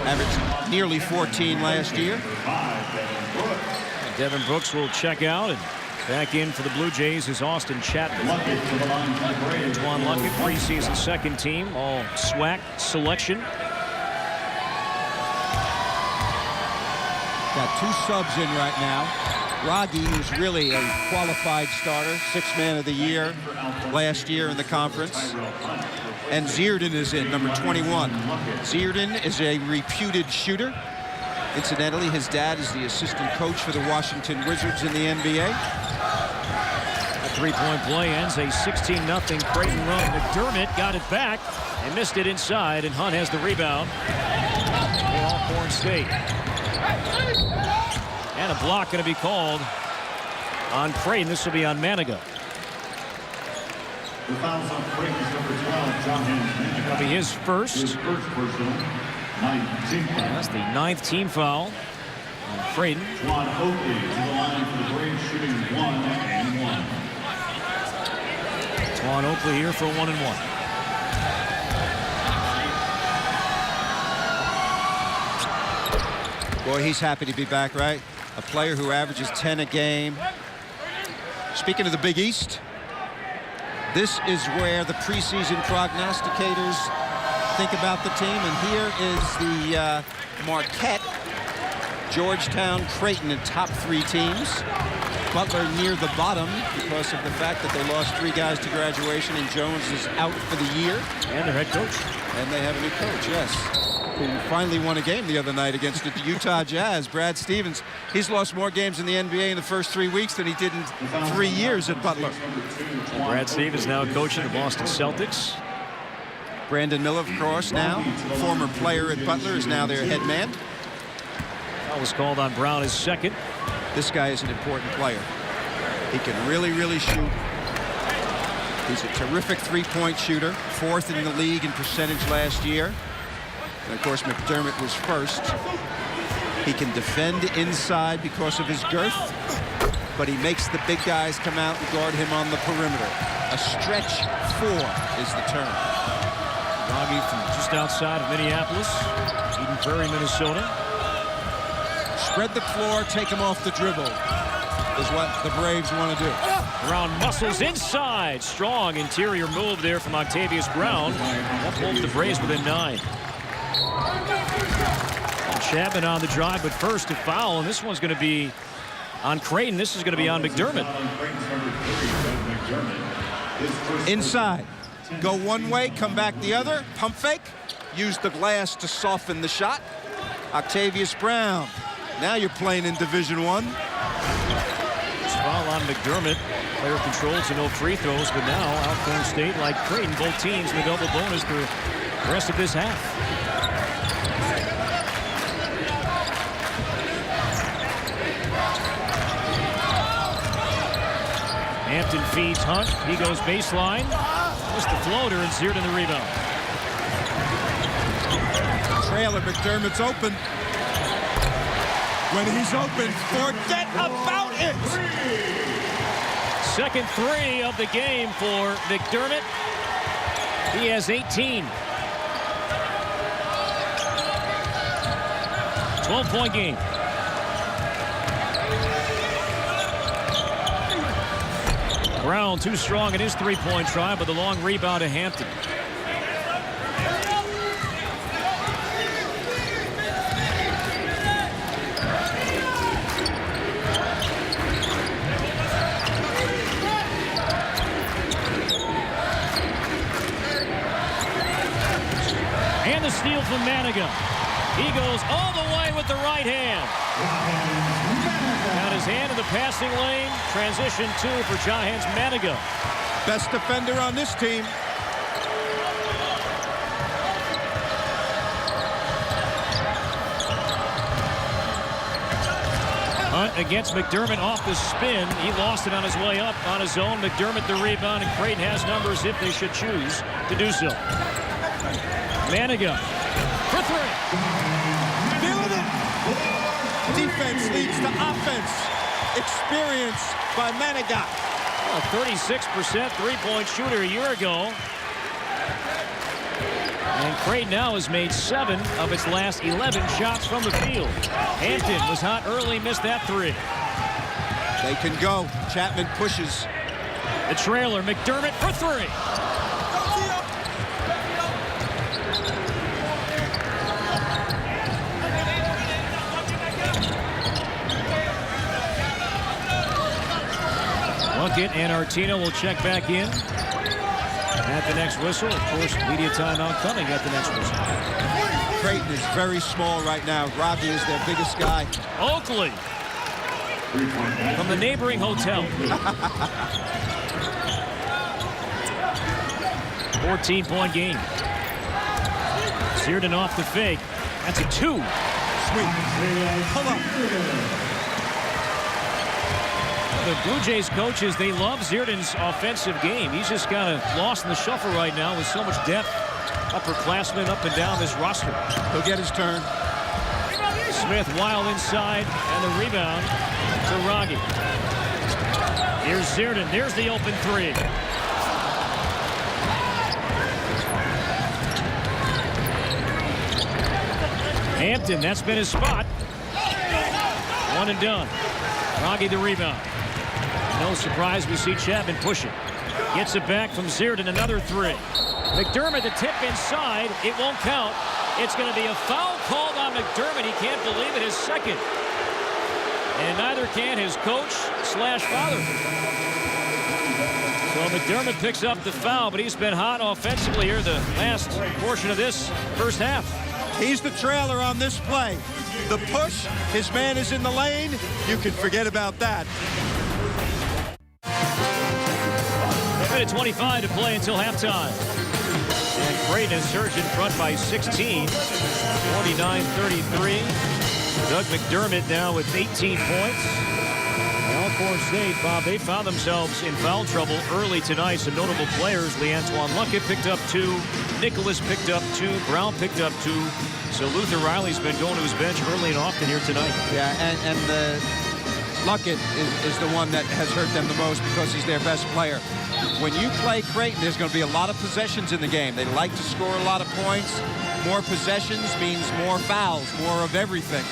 Averaged nearly 14 last year. And Devin Brooks will check out, and back in for the Blue Jays is Austin Chapman. Antoine Luckett, preseason second team, all SWAC selection. Got 2 subs in right now. Rogge, who's really a qualified starter, 6th man of the year last year in the conference. And Zierden is in, number 21. Zierden is a reputed shooter. Incidentally, his dad is the assistant coach for the Washington Wizards in the NBA. A 3-point play ends a 16-0 Creighton run. McDermott got it back and missed it inside, and Hunt has the rebound. We're Alcorn State. And a block going to be called on Creighton. This will be on Maniga. The foul's on Creighton's number 12, John Henry. That'll be his first. His first personal. 9th team foul. That's the 9th team foul on Creighton. Juan Oakley to the line for the Braves, shooting 1 and 1. Juan Oakley here for 1 and 1. Boy, he's happy to be back, right? A player who averages 10 a game. Speaking of the Big East, this is where the preseason prognosticators think about the team. And here is the Marquette, Georgetown, Creighton, and top 3 teams. Butler near the bottom because of the fact that they lost 3 guys to graduation, and Jones is out for the year. And their head coach. And they have a new coach, yes, who finally won a game the other night against the Utah Jazz. Brad Stevens, he's lost more games in the NBA in the first 3 weeks than he did in 3 years at Butler. Brad Stevens now coaching the Boston Celtics. Brandon Miller, of course, now former player at Butler, is now their head man. That was called on Brown as second. This guy is an important player. He can really, really shoot. He's a terrific three-point shooter, 4th in the league in percentage last year. And of course, McDermott was first. He can defend inside because of his girth, but he makes the big guys come out and guard him on the perimeter. A stretch 4 is the term. Robbie from just outside of Minneapolis, Eden Prairie, Minnesota. Spread the floor, take him off the dribble is what the Braves want to do. Brown muscles inside. Strong interior move there from Octavius Brown. That holds the Braves within 9. And Chapman on the drive, but first a foul, and this one's going to be on Creighton. This is going to be on McDermott. Inside. Go one way, come back the other. Pump fake. Use the glass to soften the shot. Octavius Brown. Now you're playing in Division I. Foul on McDermott. Player controlled, so no free throws, but now Alcorn State, like Creighton, both teams in the double bonus for the rest of this half. Hampton feeds Hunt. He goes baseline. Missed the floater, and Ziert in the rebound. Trailer, McDermott's open. When he's open, forget about it. Second 3 of the game for McDermott. He has 18. 12-point game. Brown too strong in his 3-point try, but the long rebound to Hampton. And the steal from Maniga. He goes all the way with the right hand. Got his hand in the passing lane. Transition 2 for Jahans Maniga. Best defender on this team. Hunt against McDermott off the spin. He lost it on his way up on his own. McDermott the rebound, and Creighton has numbers if they should choose to do so. Maniga for 3. Feeling it. Defense leads to offense. Experience by Maniga. A 36% three-point shooter a year ago. And Creighton now has made 7 of its last 11 shots from the field. Hampton was hot early, missed that 3. They can go. Chapman pushes. The trailer, McDermott for 3. Luckett and Artino will check back in at the next whistle. Of course, media timeout coming at the next whistle. Creighton is very small right now. Robbie is their biggest guy. Oakley from the neighboring hotel. 14-point game. Searden off the fake. That's a 2. Sweet. Pull up. The Blue Jays coaches, they love Zierden's offensive game. He's just kind of lost in the shuffle right now with so much depth. Upperclassmen up and down this roster. He'll get his turn. Smith wild inside, and the rebound to Rogge. Here's Zierden. There's the open three. Hampton, that's been his spot. One and done. Rogge the rebound. No surprise we see Chapman pushing. Gets it back from Zierden, another three. McDermott, the tip inside. It won't count. It's going to be a foul called on McDermott. He can't believe it, his second. And neither can his coach / father. So McDermott picks up the foul, but he's been hot offensively here the last portion of this first half. He's the trailer on this play. The push, his man is in the lane. You can forget about that. A minute 25 to play until halftime. And Creighton has surged in front by 16. 49-33. Doug McDermott now with 18 points. Alcorn State, Bob, they found themselves in foul trouble early tonight. Some notable players. LeAntoine Luckett picked up 2. Nicholas picked up 2. Brown picked up 2. So Luther Riley's been going to his bench early and often here tonight. Yeah, and the Luckett is the one that has hurt them the most because he's their best player. When you play Creighton, there's going to be a lot of possessions in the game. They like to score a lot of points. More possessions means more fouls, more of everything.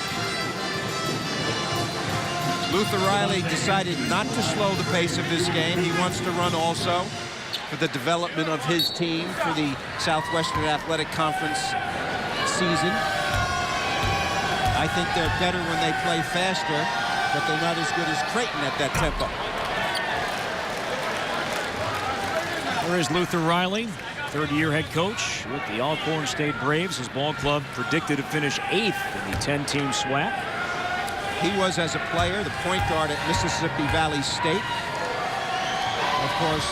Luther Riley decided not to slow the pace of this game. He wants to run also for the development of his team for the Southwestern Athletic Conference season. I think they're better when they play faster, but they're not as good as Creighton at that tempo. Where is Luther Riley, third-year head coach with the Alcorn State Braves. His ball club predicted to finish 8th in the 10-team SWAC. He was, as a player, the point guard at Mississippi Valley State. Of course,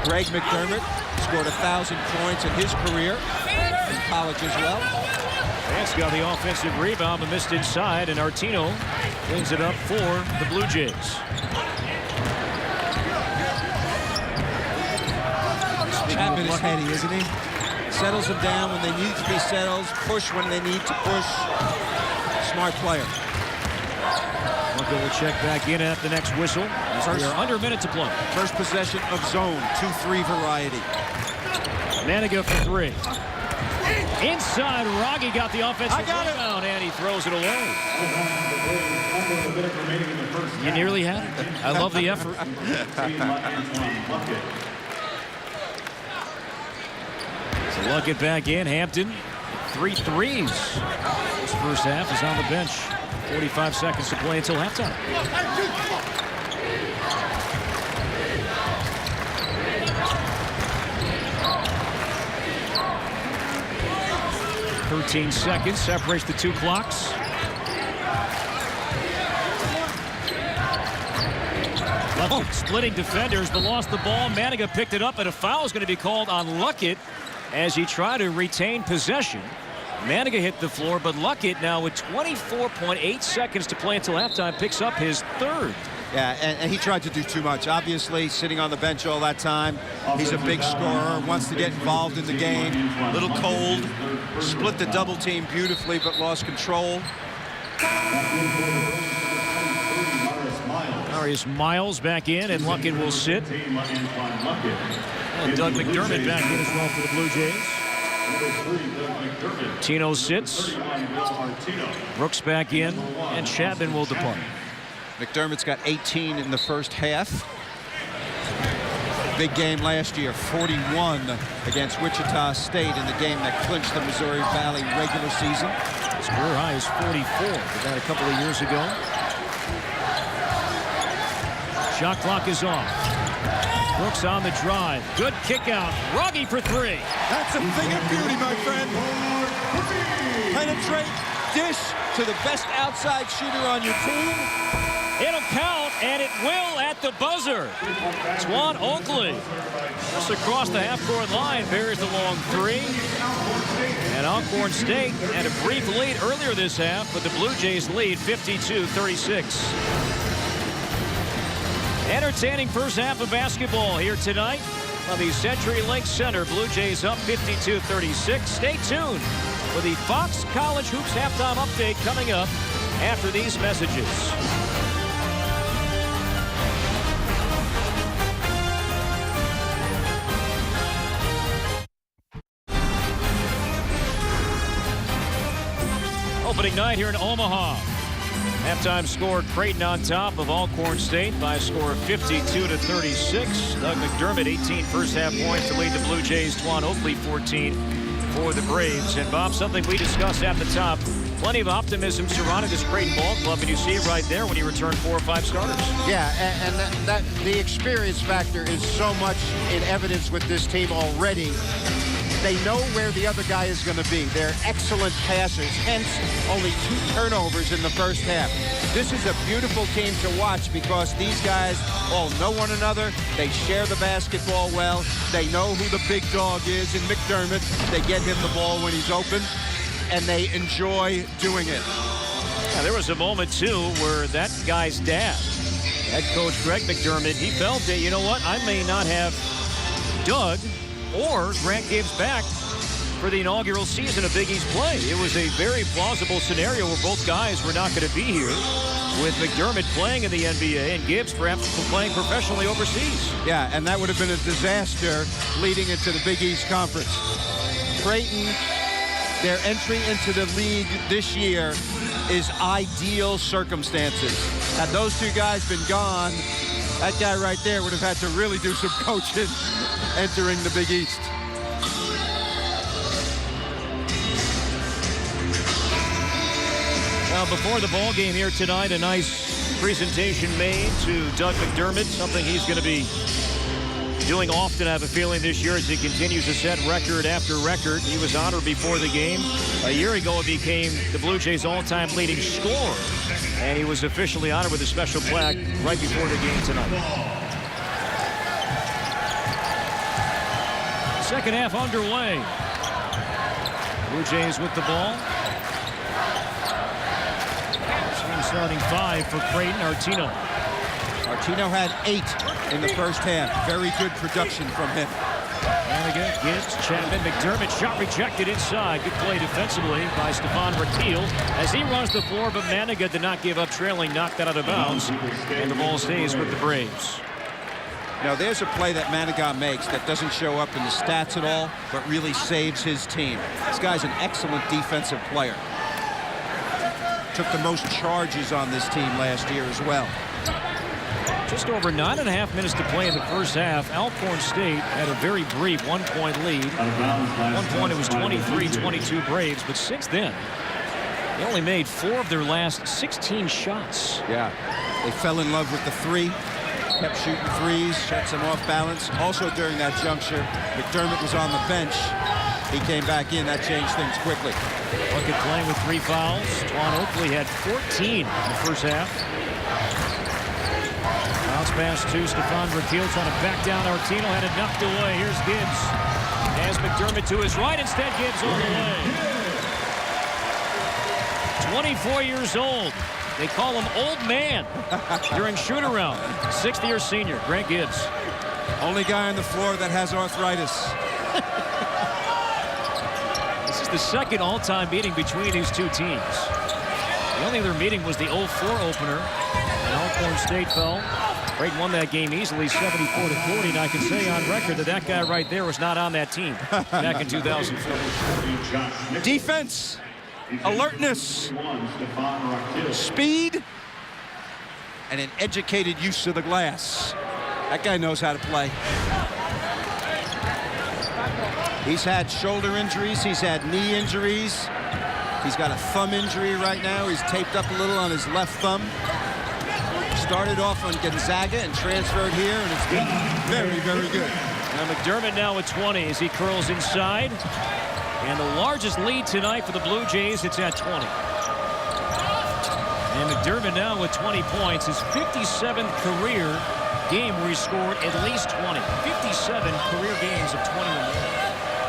Greg McDermott scored 1,000 points in his career in college as well. Vance got the offensive rebound, but missed inside, and Artino cleans it up for the Blue Jays. Chapman is heady, isn't he? Settles them down when they need to be settled, push when they need to push. Smart player. Luckett will check back in at the next whistle. We are under a minute to play. First possession of zone, 2-3 variety. Maniga for 3. Inside, Rogge got the offensive rebound, and he throws it away. You nearly had it. I love the effort. So Luckett back in. Hampton, 3 threes. This first half is on the bench. 45 seconds to play until halftime. "13 seconds separates the 2 clocks. Luckett splitting defenders, but lost the ball. Maniga picked it up, and a foul is going to be called on Luckett as he tried to retain possession. Maniga hit the floor, but Luckett now with 24.8 seconds to play until halftime picks up his 3rd. Yeah, and he tried to do too much. Obviously, sitting on the bench all that time. He's a big scorer, wants to get involved in the game. A little cold. Split the double team beautifully, but lost control. Marius Miles back in, and Luckett will sit. And Doug McDermott back in as well for the Blue Jays. Tino sits. Brooks back in, and Chapman will depart. McDermott's got 18 in the first half. Big game last year, 41 against Wichita State in the game that clinched the Missouri Valley regular season. His career high is 44. Did that a couple of years ago. Shot clock is off. Brooks on the drive. Good kick out. Rogge for 3. That's a thing of beauty, my friend. Penetrate, dish to the best outside shooter on your team. It'll count, and it will at the buzzer. Twan Oakley just across the half-court line, buries the long three. And Alcorn State had a brief lead earlier this half, but the Blue Jays lead 52-36. Entertaining first half of basketball here tonight on the CenturyLink Center. Blue Jays up 52-36. Stay tuned for the Fox College Hoops halftime update coming up after these messages. Opening night here in Omaha. Halftime score, Creighton on top of Alcorn State by a score of 52-36. Doug McDermott, 18 first half points to lead the Blue Jays. Twan Oakley, 14 for the Braves. And Bob, something we discussed at the top, plenty of optimism surrounding this Creighton ball club, and you see it right there when you return 4 or 5 starters. Yeah, and that the experience factor is so much in evidence with this team already. They know where the other guy is going to be. They're excellent passers, hence only 2 turnovers in the first half. This is a beautiful team to watch because these guys all know one another. They share the basketball well. They know who the big dog is in McDermott. They get him the ball when he's open, and they enjoy doing it. Yeah, there was a moment, too, where that guy's dad, head coach Greg McDermott, he felt that, you know what, I may not have Doug or Grant Gibbs back for the inaugural season of Big East play. It was a very plausible scenario where both guys were not going to be here, with McDermott playing in the NBA and Gibbs perhaps playing professionally overseas. Yeah, and that would have been a disaster leading into the Big East Conference. Creighton, their entry into the league this year is ideal circumstances. Had those 2 guys been gone, that guy right there would have had to really do some coaching entering the Big East. Well, before the ball game here tonight, a nice presentation made to Doug McDermott, something he's going to be doing often, I have a feeling, this year as he continues to set record after record. He was honored before the game. A year ago, it became the Blue Jays' all-time leading scorer, and he was officially honored with a special plaque right before the game tonight. Second half underway. Blue Jays with the ball. Starting 5 for Creighton. Artino had 8 in the first half. Very good production from him. And again, Gibbs, Chapman, McDermott, shot rejected inside. Good play defensively by Stefan Rakil as he runs the floor, but Manigat did not give up trailing, knocked that out of bounds, and the ball stays with the Braves. Now, there's a play that Manigat makes that doesn't show up in the stats at all, but really saves his team. This guy's an excellent defensive player. Took the most charges on this team last year as well. Just over 9.5 minutes to play in the first half. Alcorn State had a very brief 1-point lead. At one point it was 23-22 Braves, but since then, they only made 4 of their last 16 shots. Yeah, they fell in love with the 3. Kept shooting threes, shot some off balance. Also during that juncture, McDermott was on the bench. He came back in. That changed things quickly. Bucket playing with 3 fouls. Twan Oakley had 14 in the first half. Bounce pass to Stefan Rakil, trying to back down Artino. Had it knocked away. Here's Gibbs. Has McDermott to his right. Instead, Gibbs all the way. 24 years old. They call him Old Man during shoot-around. 6th-year senior, Grant Gibbs. Only guy on the floor that has arthritis. This is the second all-time meeting between these 2 teams. The only other meeting was the 0-4 opener, and Alcorn State fell. Creighton won that game easily, 74-40, and I can say on record that that guy right there was not on that team back in 2004. Defense, alertness, speed, and an educated use of the glass. That guy knows how to play. He's had shoulder injuries. He's had knee injuries. He's got a thumb injury right now. He's taped up a little on his left thumb. Started off on Gonzaga and transferred here, and it's been very, very good. Now McDermott now at 20 as he curls inside. And the largest lead tonight for the Blue Jays, it's at 20. And McDermott now with 20 points. His 57th career game where he scored at least 20. 57 career games of 20 or more.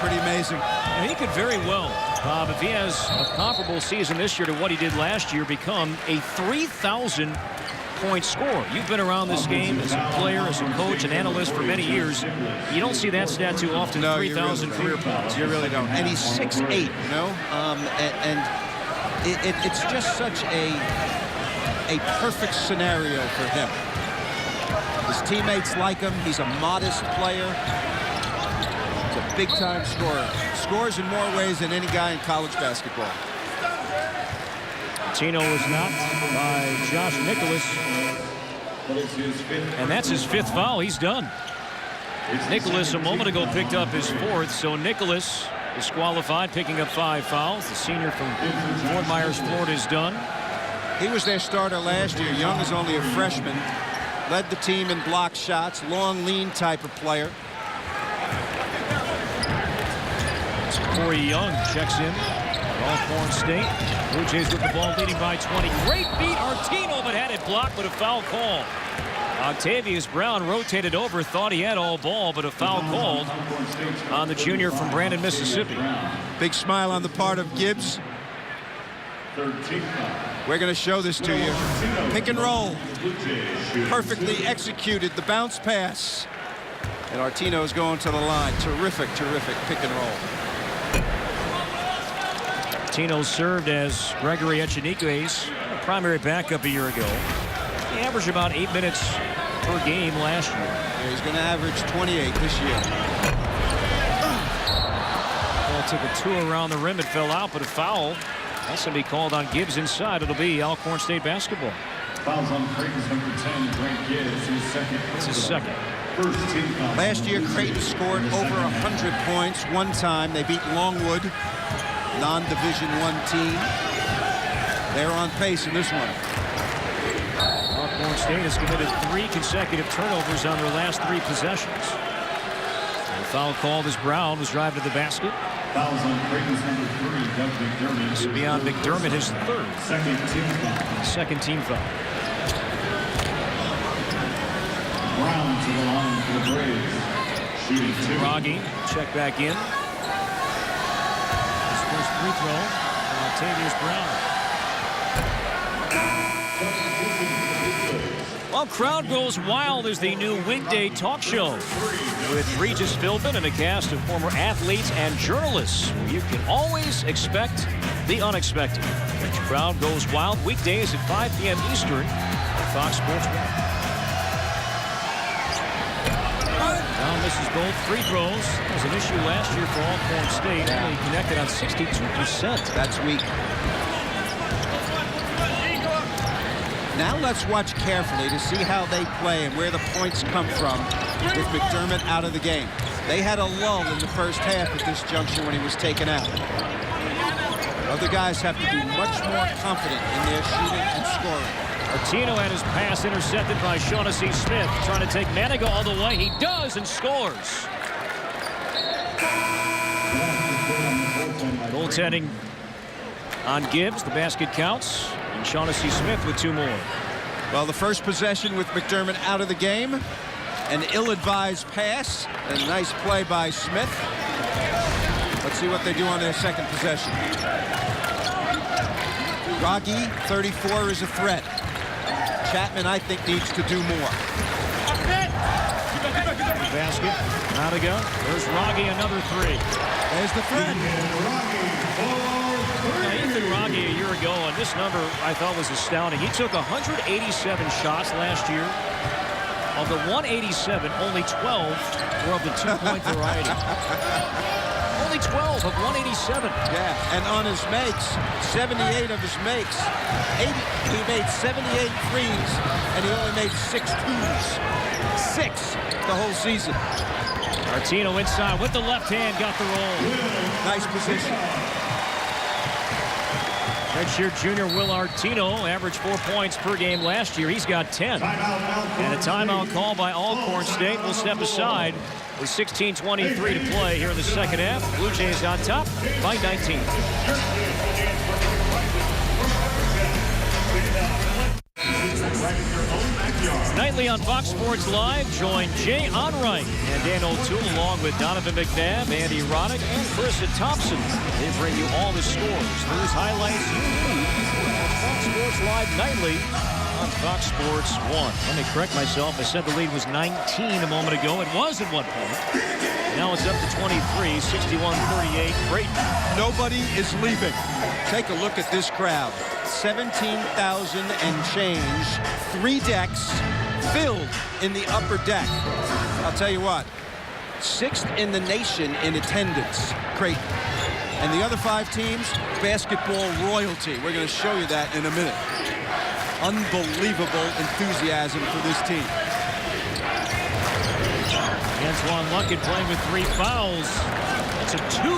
Pretty amazing. And he could very well, Bob, if he has a comparable season this year to what he did last year, become a 3,000-point scorer. You've been around this game as a player, as a coach, an analyst for many years. You don't see that stat too often, no, 3,000 career points. You really don't. And he's 6'8", you know? It's just such a perfect scenario for him. His teammates like him. He's a modest player. He's a big-time scorer. Scores in more ways than any guy in college basketball. Tino was knocked by Josh Nicholas. And that's his 5th foul. He's done. Nicholas a moment ago picked up his 4th. So Nicholas disqualified, picking up 5 fouls. The senior from Fort Myers, Florida, is done. He was their starter last year. Young is only a freshman. Led the team in block shots. Long, lean type of player. Corey Young checks in. Alcorn State. Blue Jays with the ball, leading by 20. Great beat, Artino, but had it blocked, but a foul call. Octavius Brown rotated over, thought he had all ball, but a foul called on the junior from Brandon, Mississippi. Big smile on the part of Gibbs. We're going to show this to you. Pick and roll. Perfectly executed the bounce pass. And Artino's going to the line. Terrific, terrific pick and roll. Artino served as Gregory Echenique's primary backup a year ago. He averaged about 8 minutes per game last year. Yeah, he's going to average 28 this year. Ball took a tour around the rim. It fell out, but a foul. That's going to be called on Gibbs inside. It'll be Alcorn State basketball. Fouls on Creighton's number 10, Grant Gibbs, his second. It's his second. First team foul. Last year, Creighton scored over 100 points one time. They beat Longwood, non-Division I team. They're on pace in this one. Alcorn State has committed 3 consecutive turnovers on their last 3 possessions. And the foul called as Brown was driving to the basket. Fouls on Creighton's number 3, Doug McDermott. This will be on McDermott, his 3rd. Second team foul. Second team foul. Brown to the line for the Braves. Shooting 2. Rogge, check back in. His first free throw. Octavius Brown. Well, crowd goes wild is the new weekday talk show with Regis Philbin and a cast of former athletes and journalists. You can always expect the unexpected. The crowd goes wild weekdays at 5 p.m. Eastern on Fox Sports 1. Brown misses both free throws. That was an issue last year for Alcorn State. Only connected on 62%. That's weak. Now let's watch carefully to see how they play and where the points come from with McDermott out of the game. They had a lull in the first half at this juncture when he was taken out. Other guys have to be much more confident in their shooting and scoring. Artino had his pass intercepted by Shaughnessy Smith, trying to take Manigault all the way. He does and scores. Goaltending on Gibbs. The basket counts. And Shaughnessy Smith with 2 more. Well, the first possession with McDermott out of the game. An ill-advised pass. A nice play by Smith. Let's see what they do on their second possession. Rogge, 34, is a threat. Chapman, I think, needs to do more. Basket. Manigault. There's Rogge, another 3. There's the threat. Ethan Rogge a year ago, and this number I thought was astounding. He took 187 shots last year. Of the 187, only 12 were of the 2-point variety. Only 12 of 187. Yeah, and on his makes, 78 of his makes, he made 78 threes, and he only made 6 twos. 6 the whole season. Artino inside with the left hand, got the roll. Nice position. Redshirt junior Will Artino averaged 4 points per game last year. He's got 10. And a timeout call by Alcorn State will step aside with 16:23 to play here in the second half. Blue Jays on top by 19. Nightly on Fox Sports Live, join Jay Onright and Dan O'Toole along with Donovan McNabb, Andy Roddick, and Carissa Thompson. They bring you all the scores, news, highlights, Fox Sports Live Nightly on Fox Sports 1. Let me correct myself. I said the lead was 19 a moment ago. It was at one point. Now it's up to 23, 61-38. Creighton. Nobody is leaving. Take a look at this crowd. 17,000 and change. 3 decks filled in the upper deck. I'll tell you what, 6th in the nation in attendance, Creighton. And the other 5 teams, basketball royalty. We're going to show you that in a minute. Unbelievable enthusiasm for this team. Antoine Luckett playing with 3 fouls. That's a 2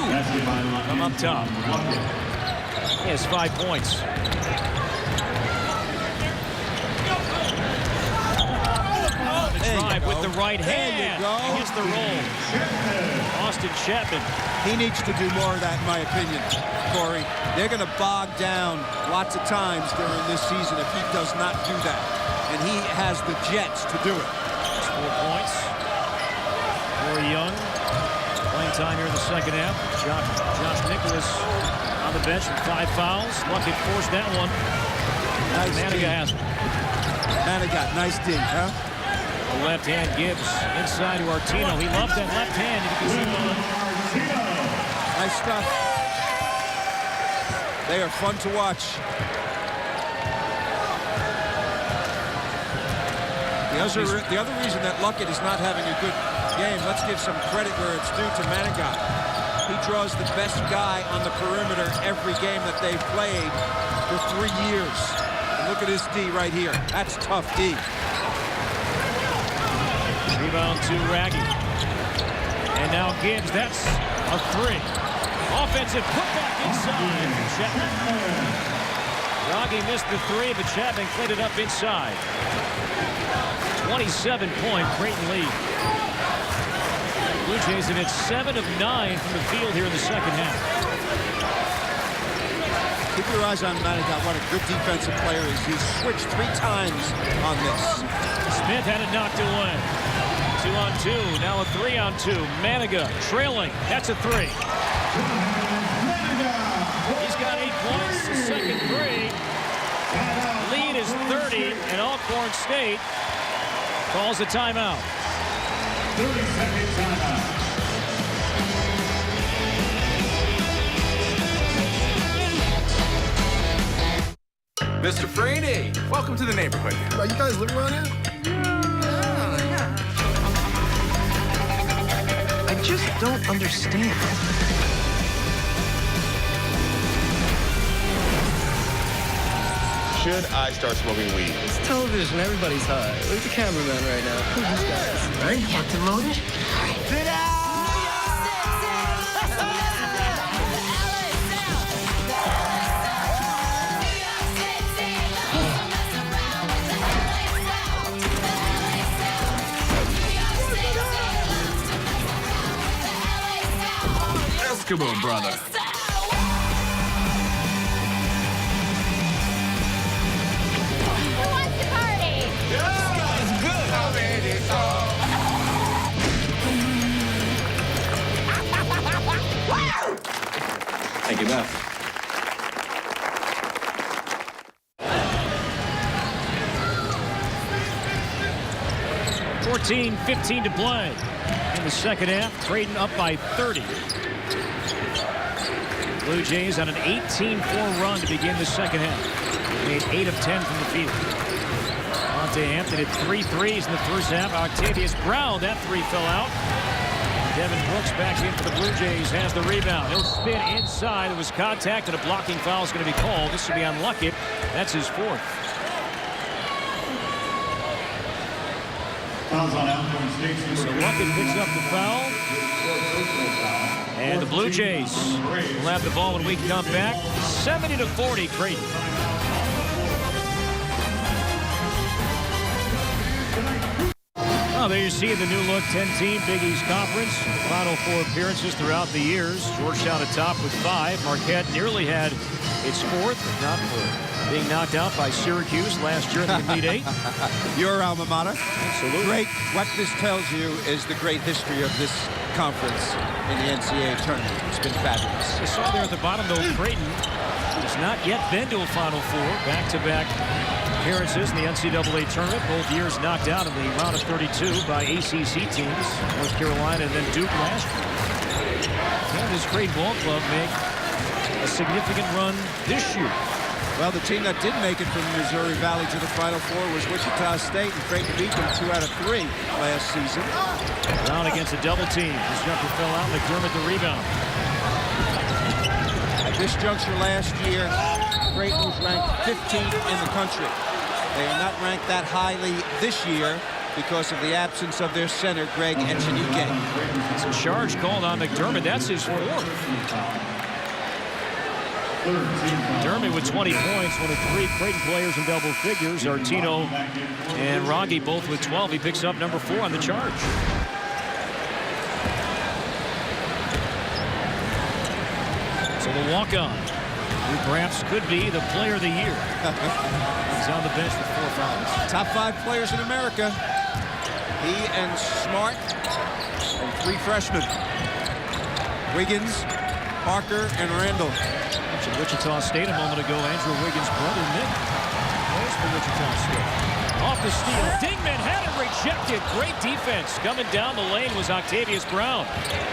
from up top. He has 5 points. Drive with the right hand. He gets the roll. Austin Chapman. He needs to do more of that, in my opinion, Corey. They're going to bog down lots of times during this season if he does not do that. And he has the jets to do it. 4 points. Corey Young. Playing time here in the second half. Josh Nicholas on the bench with 5 fouls. Luckett forced that one. Nice Maniga has it. Maniga, nice D, huh? The left hand Gibbs inside to Artino. He loved that left hand. You can see nice stuff. They are fun to watch. The other reason that Luckett is not having a good game, let's give some credit where it's due to Maniga. He draws the best guy on the perimeter every game that they've played for 3 years. And look at his D right here. That's tough D. Rebound to Raggy. And now Gibbs, that's a 3. Offensive putback inside. Chapman. Raggy missed the 3, but Chapman cleaned it up inside. 27-point Creighton lead. Blue Jays have hit 7 of 9 from the field here in the second half. Keep your eyes on Maniga. What a good defensive player is. He's switched 3 times on this. Smith had it knocked away. 2-on-2. Now a 3-on-2. Maniga trailing. That's a 3. He's got 8 points. The second 3. Lead is 30, and Alcorn State calls a timeout. 30-second timeout. Mr. Frady, welcome to the neighborhood. You guys live around here? Yeah. I just don't understand. Should I start smoking weed? It's television. Everybody's high. Look at the cameraman right now. Who are these guys? Right? Captain Loaded? Sit down! Eskimo brother. Thank you, Beth. 14-15 to play in the second half. Creighton up by 30. Blue Jays on an 18-4 run to begin the second half. Made 8 of 10 from the field. Monte Hampton hit 3 threes in the first half. Octavius Brown, that 3 fell out. Devin Brooks back in for the Blue Jays, has the rebound. He'll spin inside. There was contact, and a blocking foul is going to be called. This will be on Luckett. That's his 4th. Fouls on Alcorn State. So Luckett picks up the foul. And the Blue Jays will have the ball when we come back. 70-40, Creighton. Well, there you see the new look 10-team Big East Conference. Final 4 appearances throughout the years. Georgetown atop with 5. Marquette nearly had its 4th, if not for being knocked out by Syracuse last year in the Elite 8. Your alma mater. Absolutely. Great. What this tells you is the great history of this conference in the NCAA tournament. It's been fabulous. You saw there at the bottom, though, Creighton has not yet been to a Final 4. Back-to-back appearances in the NCAA tournament. Both years knocked out in the round of 32 by ACC teams. North Carolina and then Duke last year. Can this Creighton ball club make a significant run this year? Well, the team that did make it from Missouri Valley to the Final 4 was Wichita State, and Creighton beat them 2 out of 3 last season. Brown against a double team. This jumper fell out. McDermott the rebound. At this juncture last year, Creighton was ranked 15th in the country. They are not ranked that highly this year because of the absence of their center, Greg Echenique. It's a charge called on McDermott. That's his 4th. McDermott with 20 points, one of 3 Creighton players in double figures. Artino and Rogge both with 12. He picks up number 4 on the charge. So the walk-on, who perhaps could be the player of the year. He's on the bench with 4 fouls. Top 5 players in America. He and Smart and 3 freshmen. Wiggins, Parker, and Randall. Mentioned Wichita State a moment ago. Andrew Wiggins' brother, Nick, plays for Wichita State. Off the steal. Dingman had it rejected. Great defense. Coming down the lane was Octavius Brown.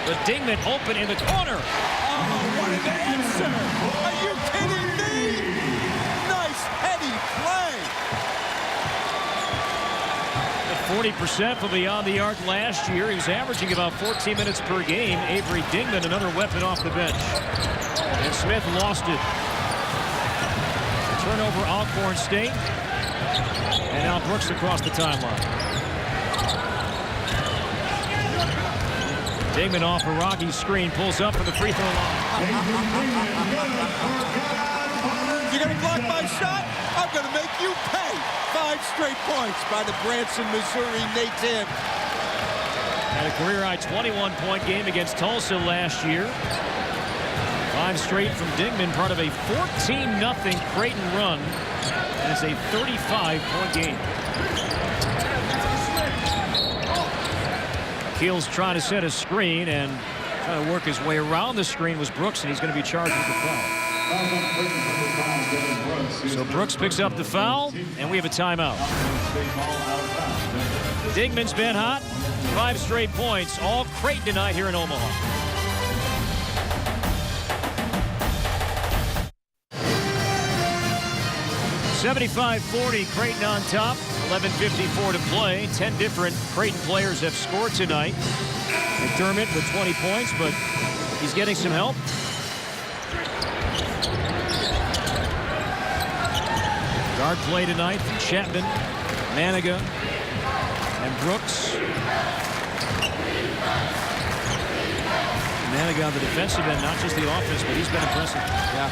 But Dingman open in the corner. Oh, what an answer! Are you kidding me? Nice heady play. At 40% from beyond the arc last year. He was averaging about 14 minutes per game. Avery Dingman, another weapon off the bench. And Smith lost it. Turnover Alcorn State. And now Brooks across the timeline. Dingman off a Rogge's screen, pulls up for the free throw line. You're going to block my shot? I'm going to make you pay. 5 straight points by the Branson, Missouri native. Had a career-high 21-point game against Tulsa last year. 5 straight from Dingman, part of a 14-0 Creighton run. And it's a 35-point game. Keel's trying to set a screen and trying to work his way around the screen was Brooks, and he's going to be charged with the foul. So Brooks picks up the foul, and we have a timeout. Dingman's been hot. 5 straight points, all Creighton tonight here in Omaha. $75-40, Creighton on top. 11:54 to play. 10 different Creighton players have scored tonight. McDermott with 20 points, but he's getting some help. Guard play tonight from Chapman, Maniga, and Brooks. Maniga on the defensive end, not just the offense, but he's been impressive. Yeah.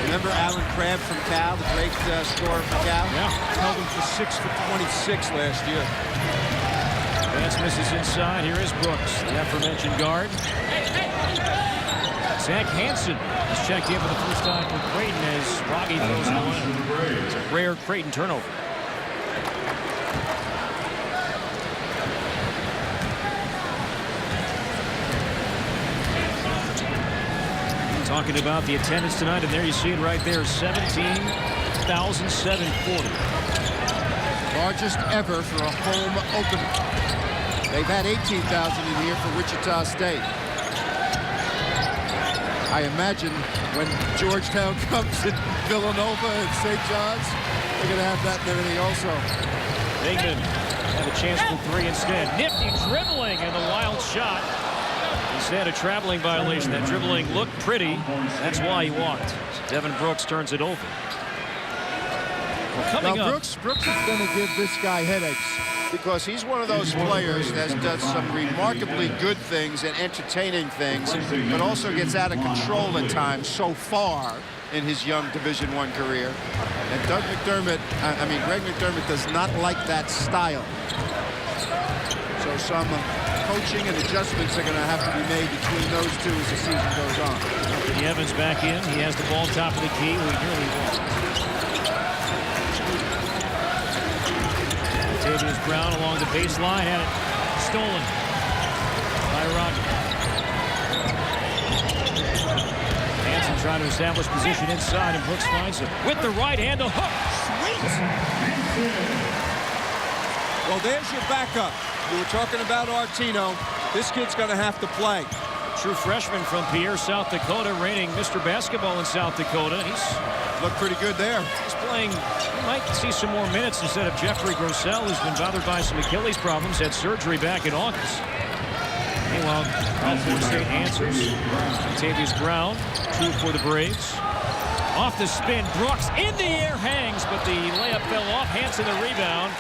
Remember Alan Crabb from Cal, the great scorer from Cal? Yeah. Held him for 6 for 26 last year. Vance misses inside. Here is Brooks, the aforementioned guard. Zach Hansen has checked in for the first time for Creighton as Rogge throws it away. It's a rare Creighton turnover. Talking about the attendance tonight, and there you see it right there, 17,740. Largest ever for a home opener. They've had 18,000 in here for Wichita State. I imagine when Georgetown comes in Villanova and St. John's, they're going to have that and everything also. Dingman had a chance for 3 instead. Nifty dribbling and the wild shot. Instead, a traveling violation. That dribbling looked pretty. That's why he walked. So Devin Brooks turns it over. Well, coming up. Brooks is going to give this guy headaches because he's one of those players that does some remarkably good things and entertaining things, but also gets out of control at times so far in his young Division I career. And Greg McDermott does not like that style. So some coaching and adjustments are going to have to be made between those two as the season goes on. Anthony Evans back in. He has the ball top of the key. We nearly won. Latavius Brown along the baseline. Had it stolen by Roger. Hansen trying to establish position inside, and Brooks finds him with the right hand. A hook. Sweet. Well, there's your backup. We were talking about Artino. This kid's going to have to play. True freshman from Pierre, South Dakota, reigning Mr. Basketball in South Dakota. He's looked pretty good there. He's playing. He might see some more minutes instead of Jeffrey Grossell, who's been bothered by some Achilles problems. Had surgery back in August. Meanwhile, Alcorn State answers. Latavius Brown, 2 for the Braves. Off the spin, Brooks in the air, hangs, but the layup fell off. Hansen the rebound,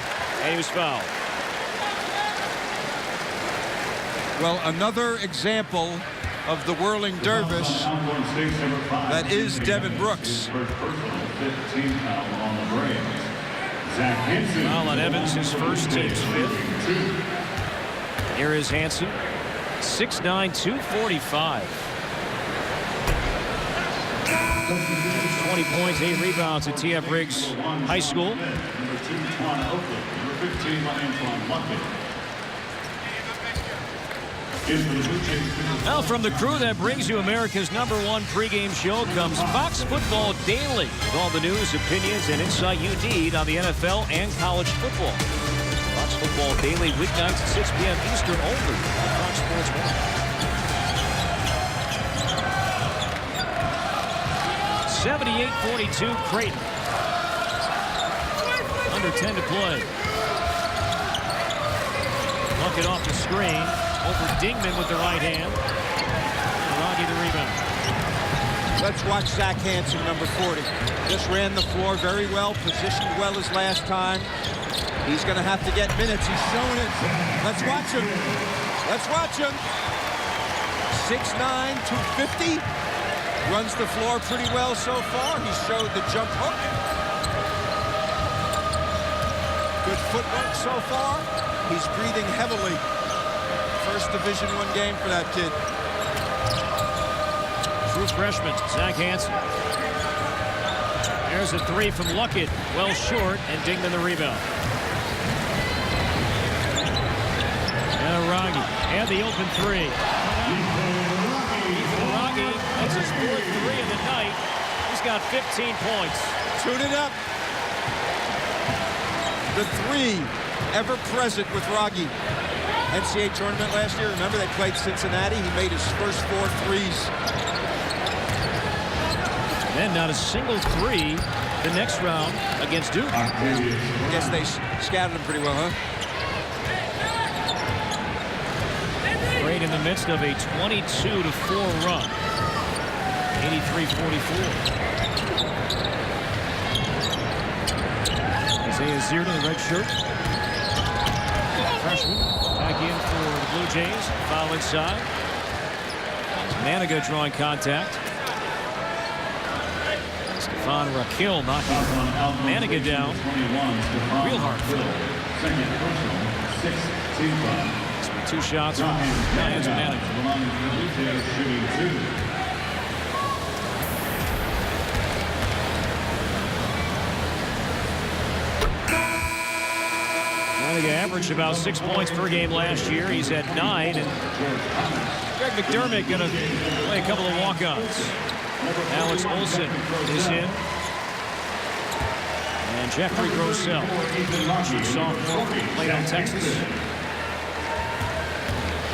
and he was fouled. Well, another example of the whirling dervish that is Devin Brooks. Foul on Evans, his first, team's 5th. Here is Hansen, 6'9", 245. 20 points, 8 rebounds at T.F. Riggs High School. Now from the crew that brings you America's #1 pregame show comes Fox Football Daily, with all the news, opinions, and insight you need on the NFL and college football. Fox Football Daily, weeknights at 6 p.m. Eastern only on Fox Sports 1. 78-42 Creighton. Under 10 to play. Bucket off the screen. Over Dingman with the right hand. Rogge the rebound. Let's watch Zach Hansen, number 40. Just ran the floor very well, positioned well as last time. He's going to have to get minutes. He's showing it. Let's watch him. Let's watch him. 6'9", 250. Runs the floor pretty well so far. He showed the jump hook. Good footwork so far. He's breathing heavily. First Division I game for that kid. True freshman, Zach Hansen. There's a 3 from Luckett. Well short, and Dingman the rebound. And Rogge, and the open 3. Rogge, that's his 4th 3 of the night. He's got 15 points. Tune it up. The 3 ever present with Rogge. NCAA tournament last year. Remember, they played Cincinnati. He made his first 4 threes. Then not a single 3 the next round against Duke. I guess they scouted him pretty well, huh? Right in the midst of a 22-4 run. 83-44. Isaiah Zierda, the red shirt. Freshman. Back in for the Blue Jays. Foul inside. Maniga drawing contact. Stefan Rakil knocking Maniga down. Real hard. It's been 2 shots from Giants Maniga. Maniga averaged about 6 points per game last year. He's at 9, and Greg McDermott going to play a couple of walk-ons. Alex Olson is in, and Jeffrey Grossell, sophomore, played on Texas.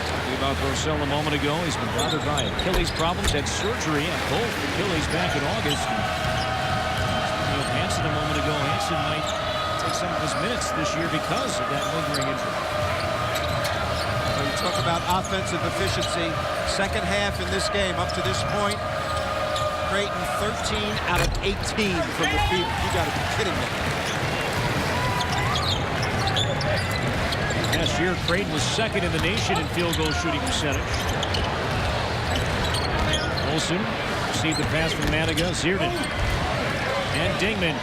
Talking about Grossell a moment ago, he's been bothered by Achilles problems, had surgery on both Achilles back in August. Speaking of Hansen a moment ago, Hansen might take some of his minutes this year because of that lingering injury. When you talk about offensive efficiency, second half in this game up to this point, Creighton 13 out of 18 from the field. You got to be kidding me. Last year, Creighton was second in the nation in field goal shooting percentage. Olsen received the pass from Maniga. Zierden. And Dingman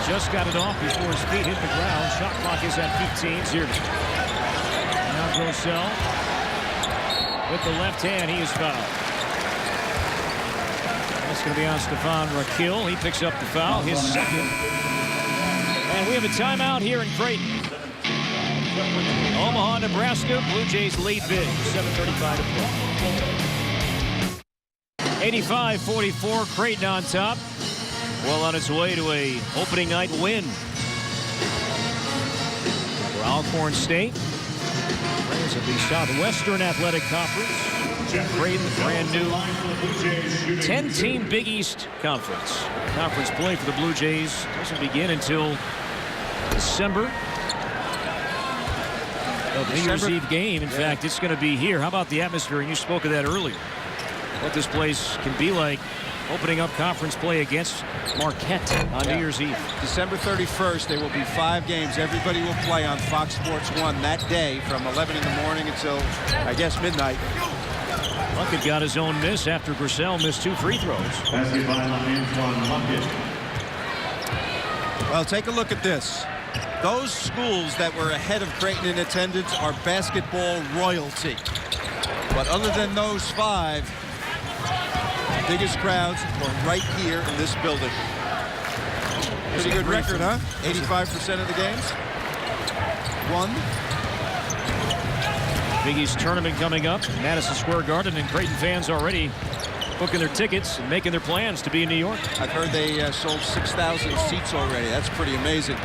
just got it off before his feet hit the ground. Shot clock is at 15. Zierden. Grossell. With the left hand, he is fouled. That's going to be on Stefan Rakil. He picks up the foul, his second. And we have a timeout here in Creighton. Omaha, Nebraska. Blue Jays lead big. 7:35 to play. 85-44. Creighton on top. Well on its way to a opening night win for Alcorn State. Braves of the Southwestern Athletic Conference. Creighton, the brand new 10-team Big East Conference. Conference play for the Blue Jays doesn't begin until December. The New Year's Eve game. In fact, it's going to be here. How about the atmosphere? And you spoke of that earlier. What this place can be like opening up conference play against Marquette on New Year's Eve. December 31st, there will be 5 games. Everybody will play on Fox Sports 1 that day from 11 in the morning until, I guess, midnight. Luckett got his own miss after Grossell missed 2 free throws. Well, take a look at this. Those schools that were ahead of Creighton in attendance are basketball royalty. But other than those 5, the biggest crowds were right here in this building. Pretty good record, huh? 85% of the games won. Big East tournament coming up, Madison Square Garden, and Creighton fans already booking their tickets and making their plans to be in New York. I've heard they sold 6,000 seats already. That's pretty amazing.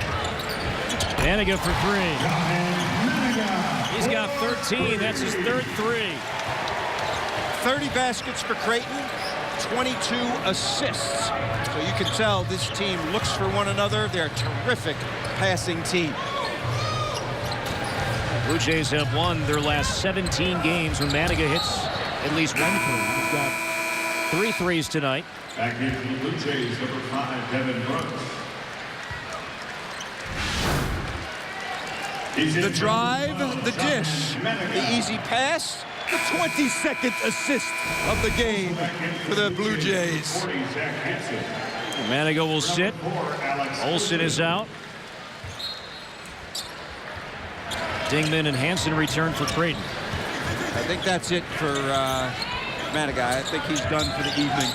Maniga for 3. He's got 13. That's his third 3. 30 baskets for Creighton, 22 assists. So you can tell this team looks for one another. They're a terrific passing team. Blue Jays have won their last 17 games when Maniga hits at least 1 3. He's got 3 threes tonight. Back in the Blue Jays, number 5, Devin Brooks. The drive, the dish, the easy pass, the 22nd assist of the game for the Blue Jays. Maniga will sit. Olsen is out. Dingman and Hansen return for Creighton. I think that's it for Maniga. I think he's done for the evening.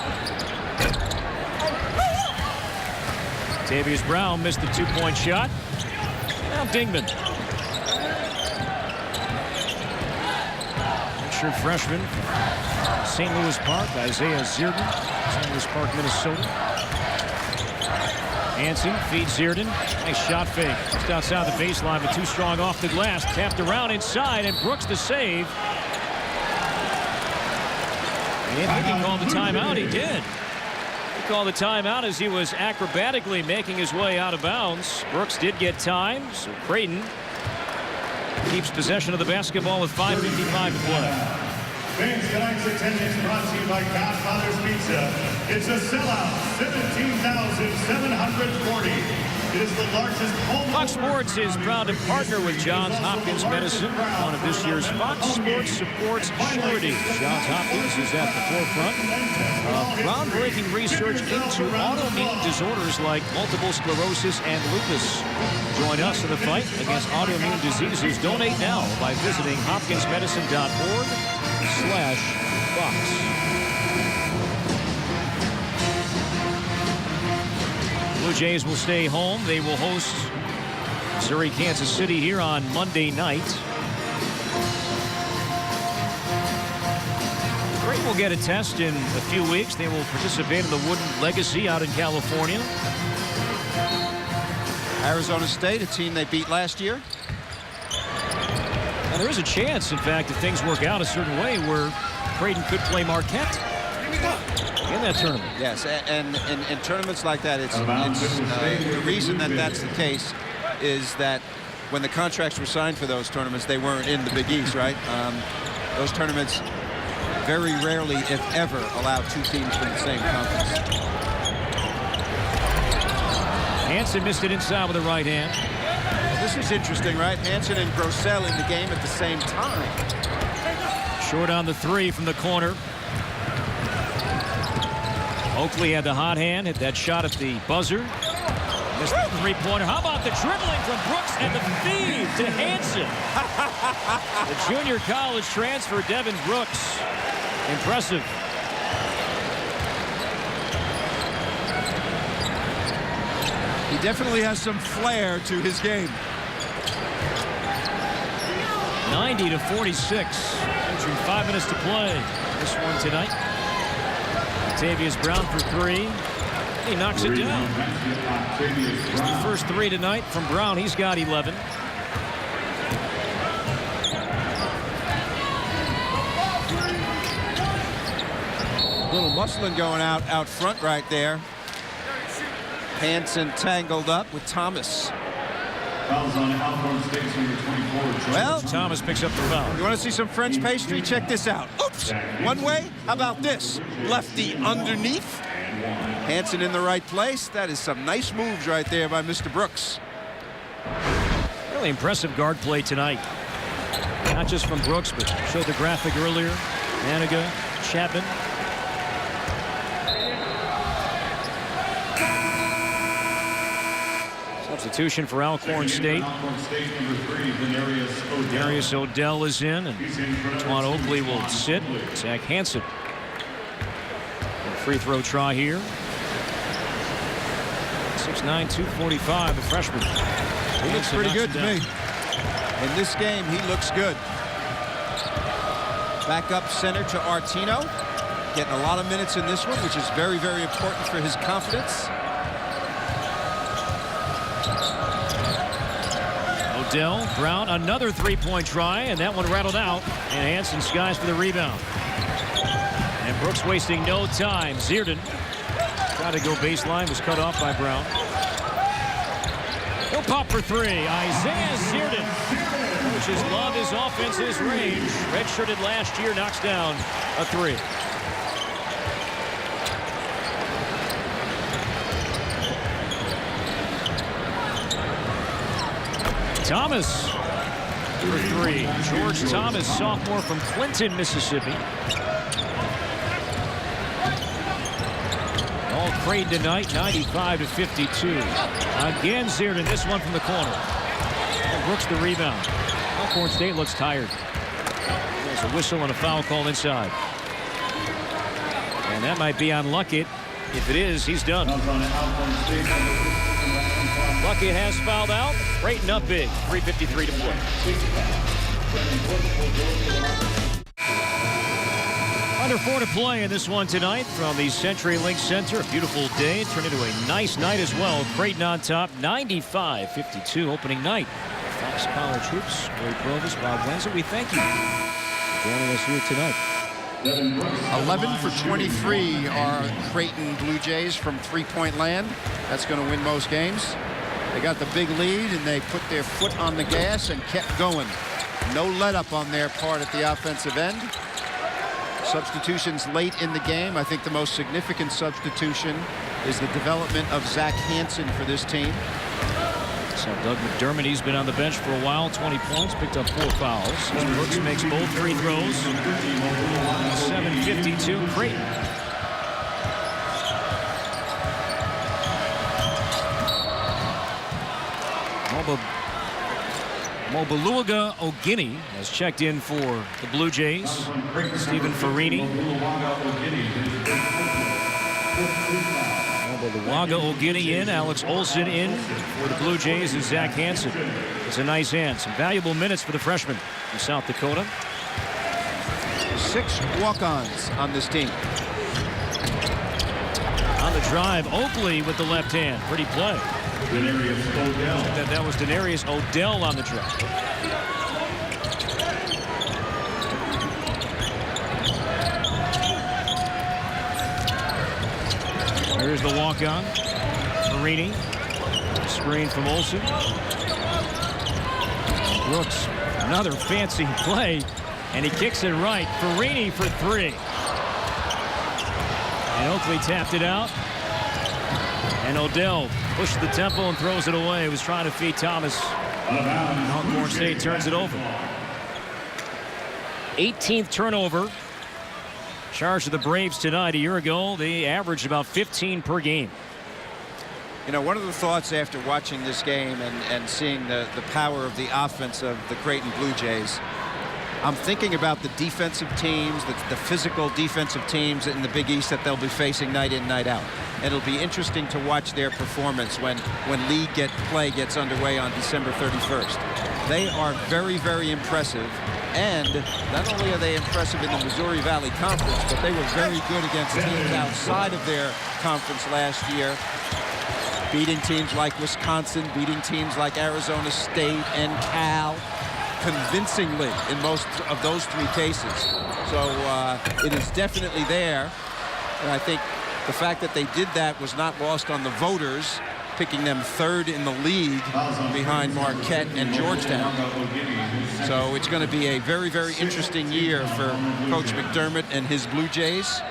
Tavius Brown missed the 2-point shot. Now Dingman. Redshirt freshman from St. Louis Park, Isaiah Zierden, St. Louis Park, Minnesota. Hansen feeds Zierden. Nice shot fake. Just outside the baseline, but too strong off the glass. Tapped around inside, and Brooks the save. And I think he called the timeout. He did. He called the timeout as he was acrobatically making his way out of bounds. Brooks did get time, so Creighton keeps possession of the basketball with 5:55 to play. Fans, tonight's attendance brought to you by Godfather's Pizza. It's a sellout, 17,740. It is the largest home. Fox Sports is proud to partner with Johns Hopkins Medicine, one of this year's Fox Sports Supports charities. Johns Hopkins is at the forefront of groundbreaking research into autoimmune disorders like multiple sclerosis and lupus. Join us in the fight against autoimmune diseases. Donate now by visiting hopkinsmedicine.org/Fox. Blue Jays will stay home. They will host Missouri, Kansas City here on Monday night. Creighton will get a test in a few weeks. They will participate in the Wooden Legacy out in California. Arizona State, a team they beat last year. And there is a chance, in fact, if things work out a certain way, where Creighton could play Marquette in that tournament. Yes, and in tournaments like that, it's the reason that that's the case is that when the contracts were signed for those tournaments, they weren't in the Big East, right? Those tournaments very rarely, if ever, allow 2 teams from the same conference. Hansen missed it inside with the right hand. This is interesting, right? Hansen and Grossell in the game at the same time. Short on the 3 from the corner. Oakley had the hot hand, hit that shot at the buzzer. Missed the three-pointer. How about the dribbling from Brooks and the feed to Hansen? The junior college transfer, Devin Brooks. Impressive. He definitely has some flair to his game. 90-46. Entering 5 minutes to play. This one tonight. Latavius Brown for three. He knocks it down. It's the first three tonight from Brown. He's got 11. Little muscling going out front right there. Hansen tangled up with Thomas. Fouls on Alcorn State's number 24. Well, Thomas picks up the foul. you want to see some French pastry? Check this out. Oops. One way. How about this? Lefty underneath. Hansen in the right place. That is some nice moves right there by Mr. Brooks. Really impressive guard play tonight. Not just from Brooks, but showed the graphic earlier. Maniga, Chapman. Substitution for Alcorn State. Darius Odell is in, and Twan Oakley will sit. Zach Hansen. Free throw try here. 6'9", 245, the freshman. He looks pretty good to me. In this game, he looks good. Back up center to Artino. Getting a lot of minutes in this one, which is very, very important for his confidence. Odell, Brown, another three-point try, and that one rattled out. And Hansen skies for the rebound. And Brooks wasting no time. Zierden tried to go baseline, was cut off by Brown. He'll pop for three. Isaiah Zierden. Coaches love his offense, his range. Redshirted last year, knocks down a three. Thomas for three. George Thomas, sophomore from Clinton, Mississippi. All Creighton tonight, 95-52. Again, Zierden, this one from the corner. And Brooks the rebound. Alcorn State looks tired. There's a whistle and a foul called inside. And that might be on Luckett. If it is, he's done. Luckett has fouled out. Creighton up big. 3:53 to play. Under 4 to play in this one tonight from the CenturyLink Center. A beautiful day. Turned into a nice night as well. Creighton on top, 95-52 opening night. Fox College Hoops. Ray Provis, Bob Wenzel. We thank you for joining us here tonight. 11 for 23 are Creighton Bluejays from three-point land. That's going to win most games. They got the big lead, and they put their foot on the gas and kept going. No let-up on their part at the offensive end. Substitutions late in the game. I think the most significant substitution is the development of Zach Hansen for this team. So Doug McDermott, he's been on the bench for a while. 20 points, picked up 4 fouls. Brooks makes both free throws. 7:52 Creighton. Mobaluaga Ogini has checked in for the Blue Jays. Stephen Farini. Mobaluaga Ogini in. Alex Olson in for the Blue Jays, and Zach Hansen. It's a nice hand. Some valuable minutes for the freshman from South Dakota. 6 walk-ons on this team. On the drive, Oakley with the left hand. Pretty play. That was Denarius Odell on the drive. Here's the walk-on. Farini. Screen from Olsen. Brooks, another fancy play, and he kicks it right. Farini for three. And Oakley tapped it out. And Odell pushed the tempo and throws it away. He was trying to feed Thomas. Alcorn State turns it over. 18th turnover. Charge of the Braves tonight. A year ago, they averaged about 15 per game. You know, one of the thoughts after watching this game and seeing the power of the offense of the Creighton Bluejays, I'm thinking about the defensive teams, the physical defensive teams in the Big East that they'll be facing night in, night out. And it'll be interesting to watch their performance when league play gets underway on December 31st. They are very, very impressive. And not only are they impressive in the Missouri Valley Conference, but they were very good against teams outside of their conference last year, beating teams like Wisconsin, beating teams like Arizona State and Cal convincingly in most of those 3 cases. So it is definitely there. And I think the fact that they did that was not lost on the voters, picking them 3rd in the league behind Marquette and Georgetown. So it's going to be a very, very interesting year for Coach McDermott and his Blue Jays.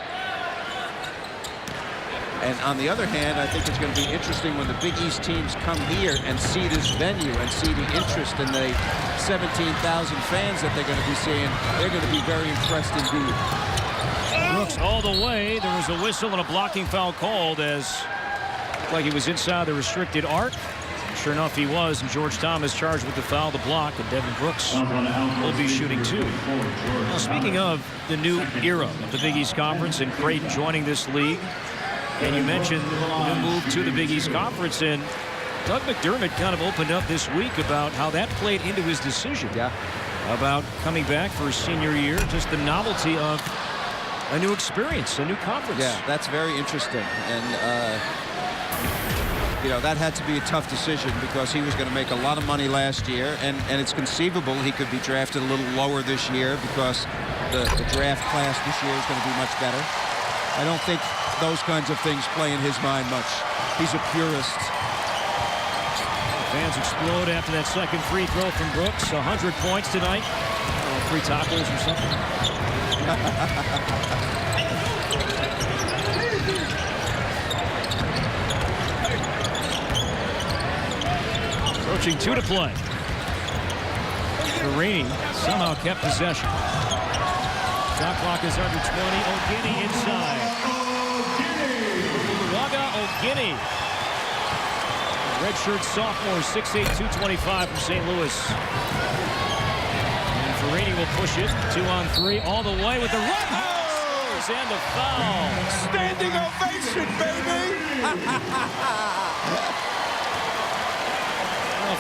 And on the other hand, I think it's going to be interesting when the Big East teams come here and see this venue and see the interest in the 17,000 fans that they're going to be seeing. They're going to be very impressed indeed. Brooks all the way. There was a whistle and a blocking foul called as like he was inside the restricted arc. Sure enough, he was, and George Thomas charged with the foul, the block, and Devin Brooks will be shooting 2. Now, speaking of the new era of the Big East Conference and Creighton joining this league, and you mentioned the move to the Big East Conference, and Doug McDermott kind of opened up this week about how that played into his decision about coming back for his senior year, just the novelty of a new experience, a new conference. Yeah, that's very interesting. And you know, that had to be a tough decision because he was going to make a lot of money last year, and it's conceivable he could be drafted a little lower this year because the draft class this year is going to be much better. I don't think those kinds of things play in his mind much. He's a purist. Fans explode after that second free throw from Brooks. 100 points tonight. 3 tacos or something. Approaching 2 to play. Guarini somehow kept possession. Shot clock is under 20. O'Guinny inside. O'Guinny. Redshirt sophomore, 6'8", 225 from St. Louis. And Guarini will push it. 2 on 3 all the way with the right hands and the foul. Standing ovation, baby!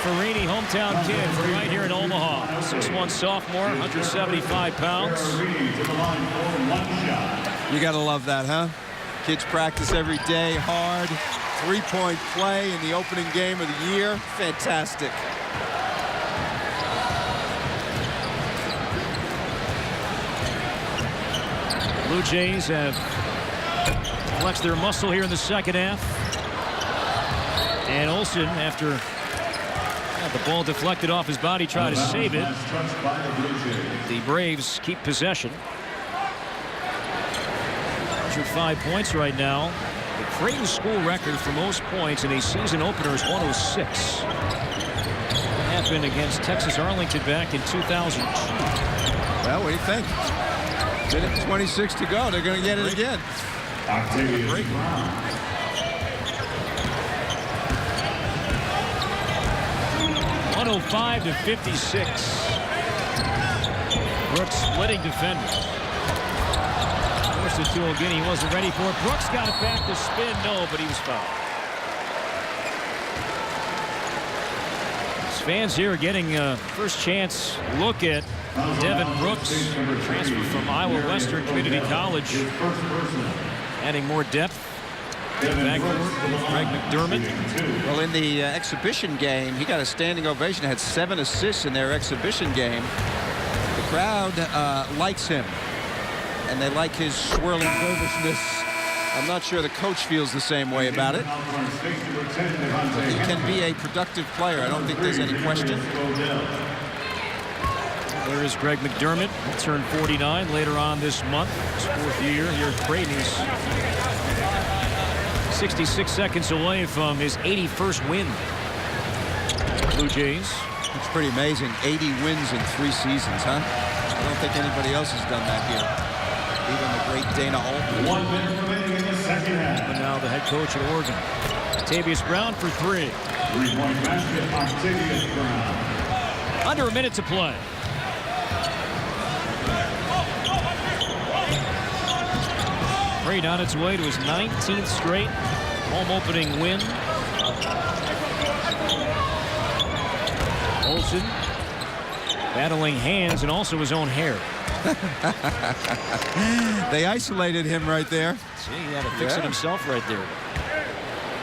Farini, hometown kid from right here in Omaha. 6'1" sophomore, 175 pounds. You got to love that, huh? Kids practice every day, hard. 3-point play in the opening game of the year. Fantastic. Blue Jays have flexed their muscle here in the second half. And Olsen, after the ball deflected off his body, tried to save it. The Braves keep possession. 105 points right now. The Creighton school record for most points in a season opener is 106. That happened against Texas Arlington back in 2002. Well, what do you think? Minute 26 to go. They're going to get it again. Octavius Brown. 105 to 56. Brooks splitting defenders. Forced it to O'Guinny. He wasn't ready for it. Brooks got it back to spin. No, but he was fouled. His fans here getting a first chance look at Devin Brooks, transfer from Iowa Western Community College, adding more depth. Back Greg McDermott. Well, in the exhibition game, he got a standing ovation, had 7 assists in their exhibition game. The crowd likes him, and they like his swirling nervousness. I'm not sure the coach feels the same way about it. He can be a productive player. I don't think there's any question. There is Greg McDermott. He'll turn 49 later on this month. His 4th year here at Creighton. He's 66 seconds away from his 81st win. Blue Jays. It's pretty amazing. 80 wins in 3 seasons, huh? I don't think anybody else has done that here. Even the great Dana Altman. 1 minute remaining in the second half. And now the head coach at Oregon. Octavius Brown for 3. 3-point basket, Octavius Brown. Under a minute to play. Creighton on its way to his 19th straight home opening win. Olsen battling hands and also his own hair. They isolated him right there. See, he had to fix it himself right there.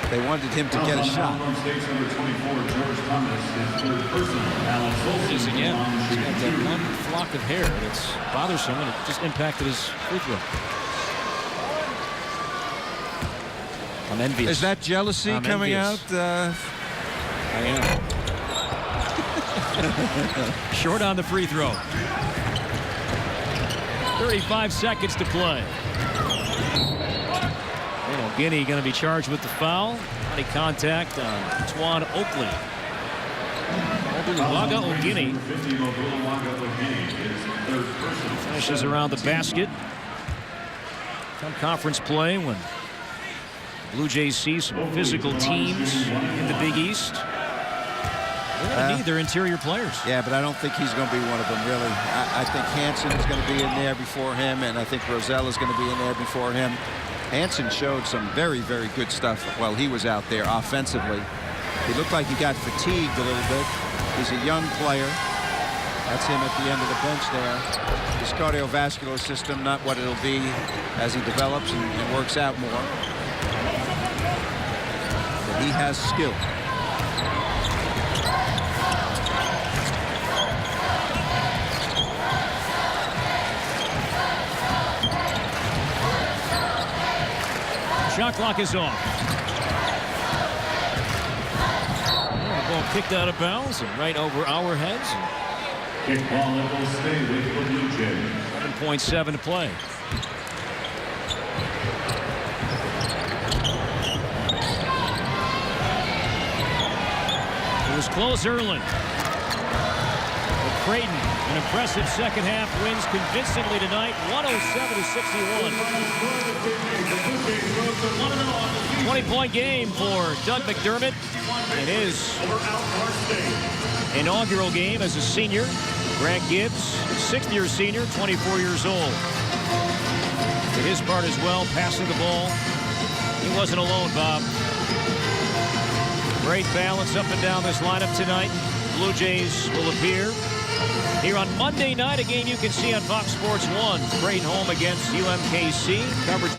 They wanted him to get a shot. Alcorn State's number 24, George Thomas, his third personal. Alex Olsen This again, on he's got that shooting one flock of hair that's bothersome, and it just impacted his free throw. I'm envious. Is that jealousy I'm coming envious. out? I am. Short on the free throw. 35 seconds to play. Guinea going to be charged with the foul. Body contact on Twan Oakley. Ogulawaga Ogini finishes around the basket. Come conference play when Blue Jays see some physical teams in the Big East. They're going to need their interior players. Yeah, but I don't think he's going to be one of them, really. I think Hansen is going to be in there before him, and I think Roselle is going to be in there before him. Hansen showed some very, very good stuff while he was out there offensively. He looked like he got fatigued a little bit. He's a young player. That's him at the end of the bench there. His cardiovascular system, not what it'll be as he develops and works out more. But he has skill. Shot clock is off. The ball kicked out of bounds and right over our heads. Kickball, it will stay with the Blue Jays. 7.7 to play. It was close early. But Creighton, an impressive second half, wins convincingly tonight, 107-61. 20-point game for Doug McDermott in his inaugural game as a senior. Grant Gibbs, sixth-year senior, 24 years old. Did his part as well, passing the ball. He wasn't alone, Bob. Great balance up and down this lineup tonight. Blue Jays will appear here on Monday night, a game you can see on Fox Sports 1. Creighton home against UMKC. Coverage